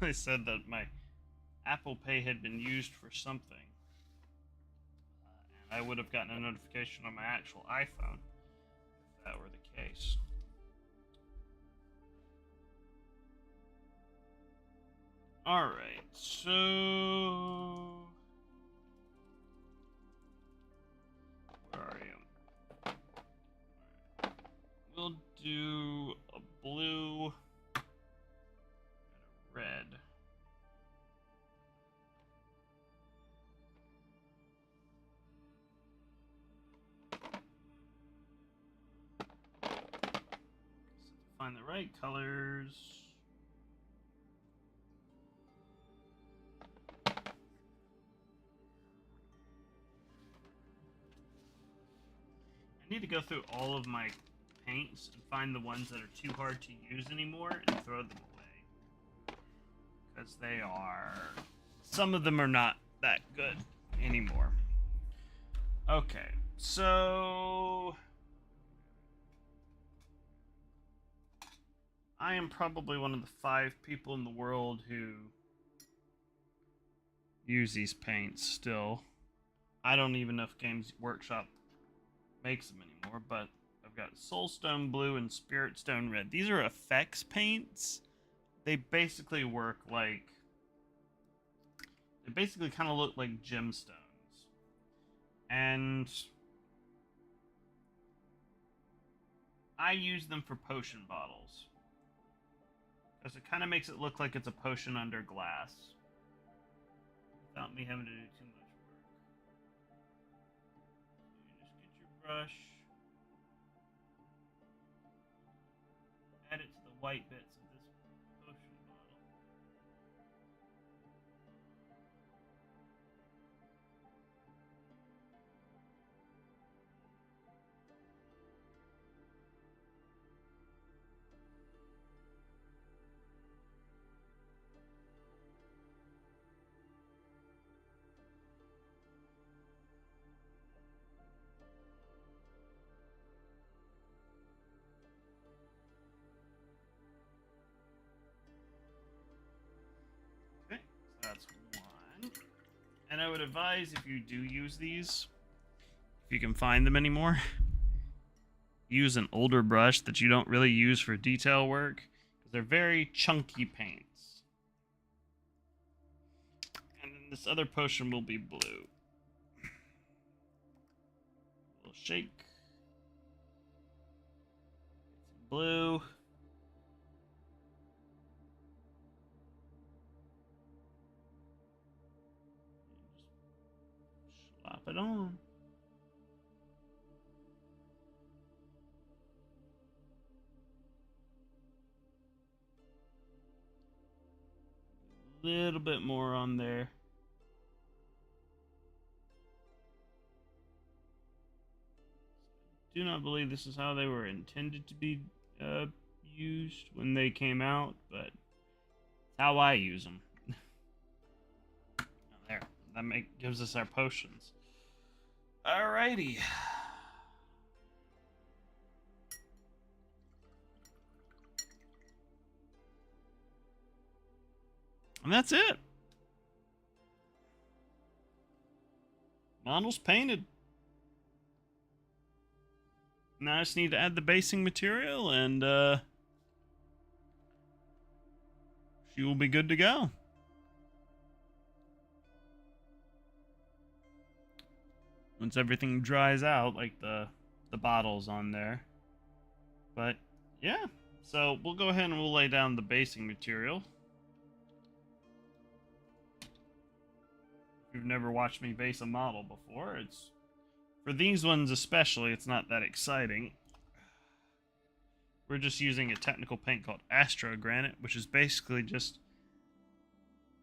they said that my Apple Pay had been used for something, and I would have gotten a notification on my actual iPhone if that were the case. Alright, so... where are you? Alright. We'll do a blue and a red. Find the right colors. I need to go through all of my paints and find the ones that are too hard to use anymore and throw them away. Because they are... some of them are not that good anymore. Okay, so... I am probably one of the 5 people in the world who use these paints still. I don't even know if Games Workshop makes them anymore, but I've got Soulstone Blue and Spirit Stone Red. These are effects paints. They basically work like... they basically kind of look like gemstones. And... I use them for potion bottles. Because it kind of makes it look like it's a potion under glass. Without me having to do too much work. So you just get your brush. Add it to the white bits of this potion bottle. Okay, so that's one. And I would advise, if you do use these, if you can find them anymore, use an older brush that you don't really use for detail work, because they're very chunky paints. And then this other potion will be blue. A little shake. Some blue. Slap it on. Little bit more on there. Do not believe this is how they were intended to be used when they came out, but it's how I use them. There, that gives us our potions. Alrighty. And that's it. Model's painted. Now I just need to add the basing material and she will be good to go. Once everything dries out, like the bottles on there. But yeah, so we'll go ahead and we'll lay down the basing material. If you've never watched me base a model before, it's for these ones especially, it's not that exciting. we're just using a technical paint called Astro Granite, which is basically just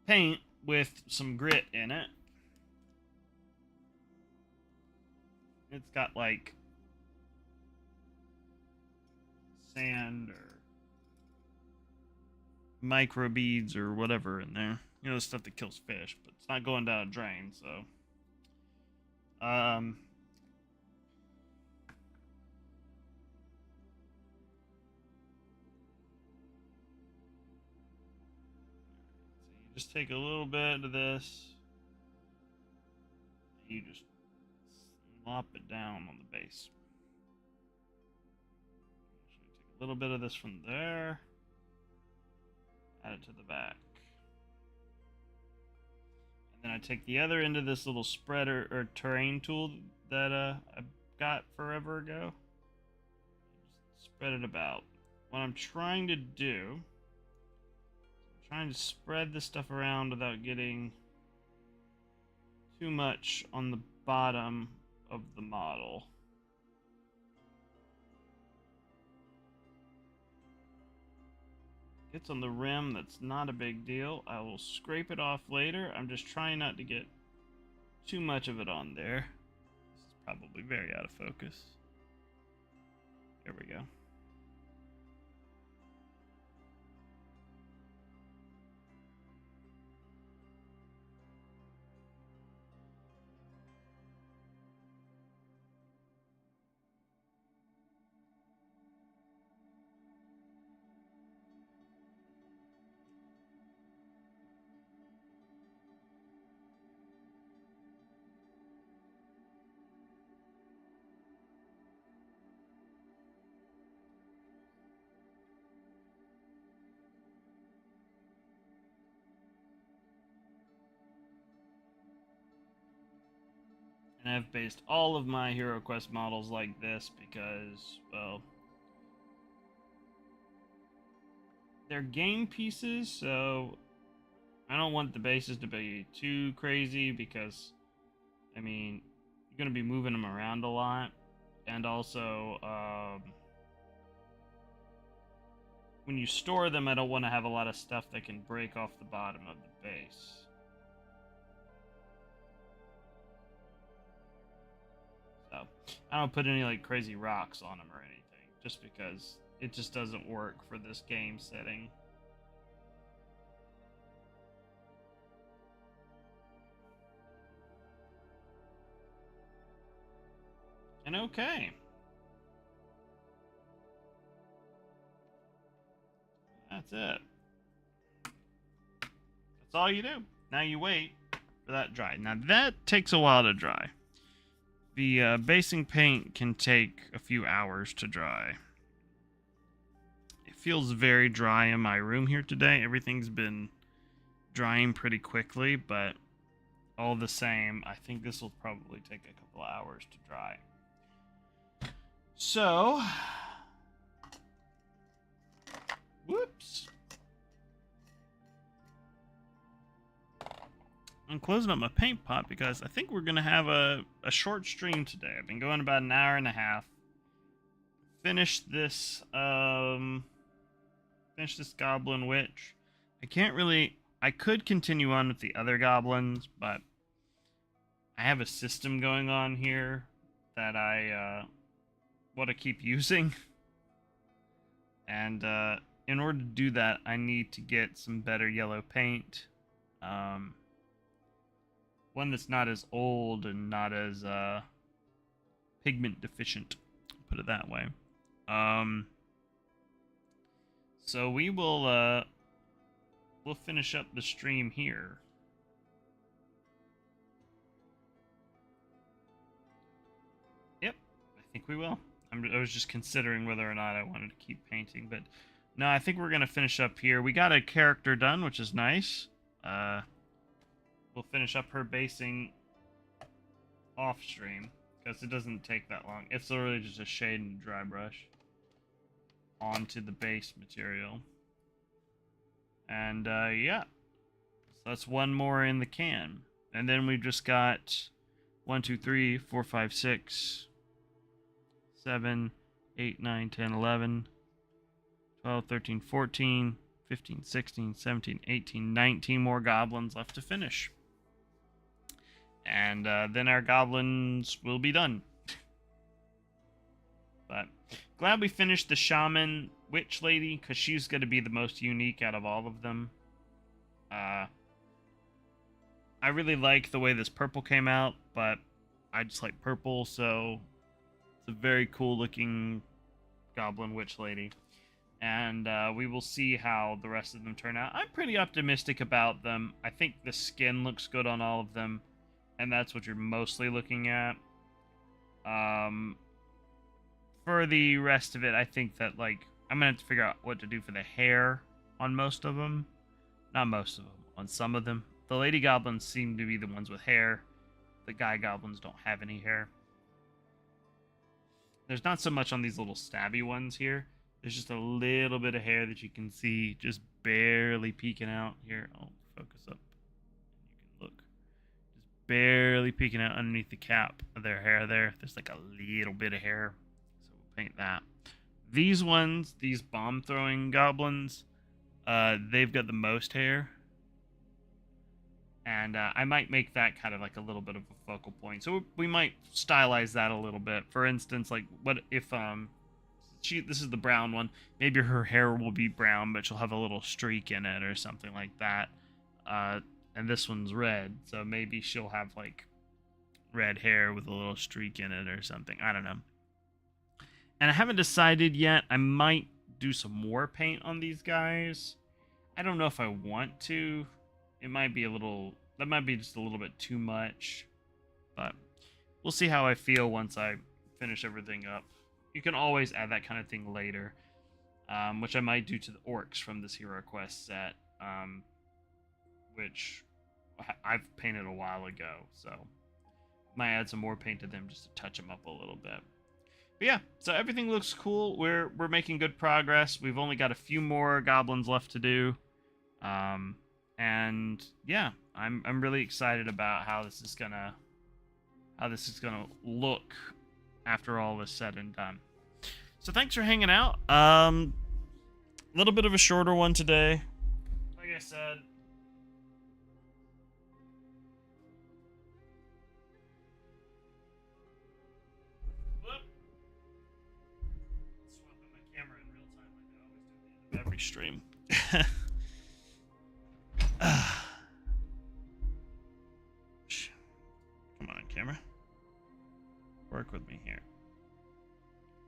paint with some grit in it. It's got like sand or microbeads or whatever in there. You know, the stuff that kills fish, but it's not going down a drain, so so you just take a little bit of this, and you just slop it down on the base. So you take a little bit of this from there, add it to the back. And then I take the other end of this little spreader or terrain tool that I got forever ago. Just spread it about. What I'm trying to do, I'm trying to spread this stuff around without getting too much on the bottom of the model. Gets on the rim, that's not a big deal. I will scrape it off later. I'm just trying not to get too much of it on there. This is probably very out of focus. There we go. And I've based all of my HeroQuest models like this because, well, they're game pieces, so I don't want the bases to be too crazy because, I mean, you're going to be moving them around a lot. And also, when you store them, I don't want to have a lot of stuff that can break off the bottom of the base. So, I don't put any like crazy rocks on them or anything, just because it just doesn't work for this game setting. And okay. That's it. That's all you do. Now you wait for that to dry. Now that takes a while to dry. The basing paint can take a few hours to dry. It feels very dry in my room here today. Everything's been drying pretty quickly, but all the same, I think this will probably take a couple of hours to dry. So, whoops. I'm closing up my paint pot because I think we're going to have a short stream today. I've been going about an hour and a half. Finish this Goblin Witch. I could continue on with the other goblins, but I have a system going on here that I want to keep using. And in order to do that, I need to get some better yellow paint. One that's not as old and not as pigment deficient, put it that way. So we will we'll finish up the stream here. Yep, I think we will. I was just considering whether or not I wanted to keep painting, but no, I think we're gonna finish up here. We got a character done, which is nice. We'll finish up her basing off stream because it doesn't take that long. It's literally just a shade and a dry brush onto the base material. And yeah, so that's one more in the can. And then we've just got 1, 2, 3, 4, 5, 6, 7, 8, 9, 10, 11, 12, 13, 14, 15, 16, 17, 18, 19 more goblins left to finish. And then our goblins will be done. But glad we finished the Shaman Witch Lady, because she's going to be the most unique out of all of them. I really like the way this purple came out, but I just like purple, so it's a very cool looking Goblin Witch Lady. And we will see how the rest of them turn out. I'm pretty optimistic about them. I think the skin looks good on all of them, and that's what you're mostly looking at. For the rest of it, I think that, like, I'm going to have to figure out what to do for the hair on most of them. Not most of them, on some of them. The lady goblins seem to be the ones with hair. The guy goblins don't have any hair. There's not so much on these little stabby ones here. There's just a little bit of hair that you can see just barely peeking out here. I'll focus up. You can look. Just barely peeking out underneath the cap of their hair there. There's like a little bit of hair. So we'll paint that. These ones, these bomb-throwing goblins, they've got the most hair. And I might make that kind of like a little bit of a focal point. So we might stylize that a little bit. For instance, like what if this is the brown one. Maybe her hair will be brown, but she'll have a little streak in it or something like that. And this one's red, so maybe she'll have like red hair with a little streak in it or something. I don't know. And I haven't decided yet. I might do some more paint on these guys. I don't know if I want to. It might be a little... That might be just a little bit too much. But we'll see how I feel once I finish everything up. You can always add that kind of thing later. Which I might do to the orcs from this HeroQuest set. Which I've painted a while ago. So might add some more paint to them just to touch them up a little bit. But yeah, so everything looks cool. We're making good progress. We've only got a few more goblins left to do. And yeah, I'm really excited about how this is gonna look after all is said and done. So thanks for hanging out. A little bit of a shorter one today. Like I said, swapping my camera in real time like I always do at the end of every stream. Come on, camera. Work with me here.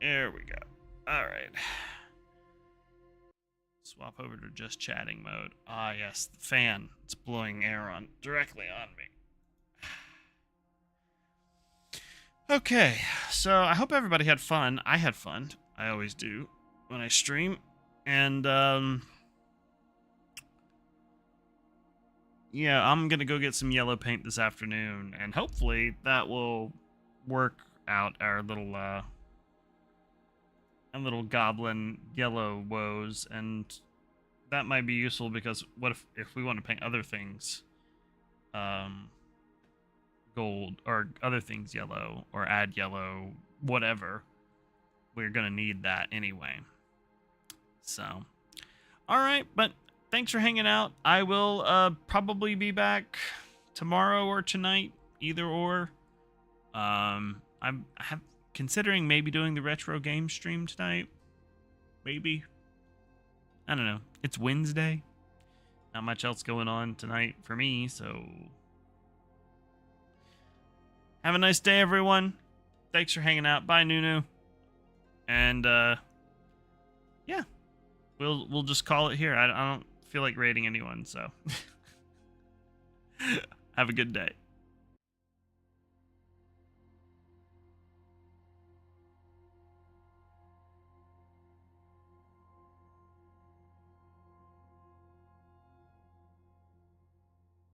There we go. Alright. Swap over to just chatting mode. Ah, yes, the fan. It's blowing air directly on me. Okay, so I hope everybody had fun. I had fun. I always do when I stream. And, yeah, I'm going to go get some yellow paint this afternoon, and hopefully that will work out our little goblin yellow woes, and that might be useful because what if we want to paint other things gold or other things yellow or add yellow, whatever, we're going to need that anyway. So, all right, but thanks for hanging out. I will probably be back tomorrow or tonight, either or. I'm considering maybe doing the retro game stream tonight. Maybe. I don't know. It's Wednesday. Not much else going on tonight for me, so have a nice day, everyone. Thanks for hanging out. Bye, Nunu. And yeah, we'll just call it here. I don't feel like rating anyone, so have a good day.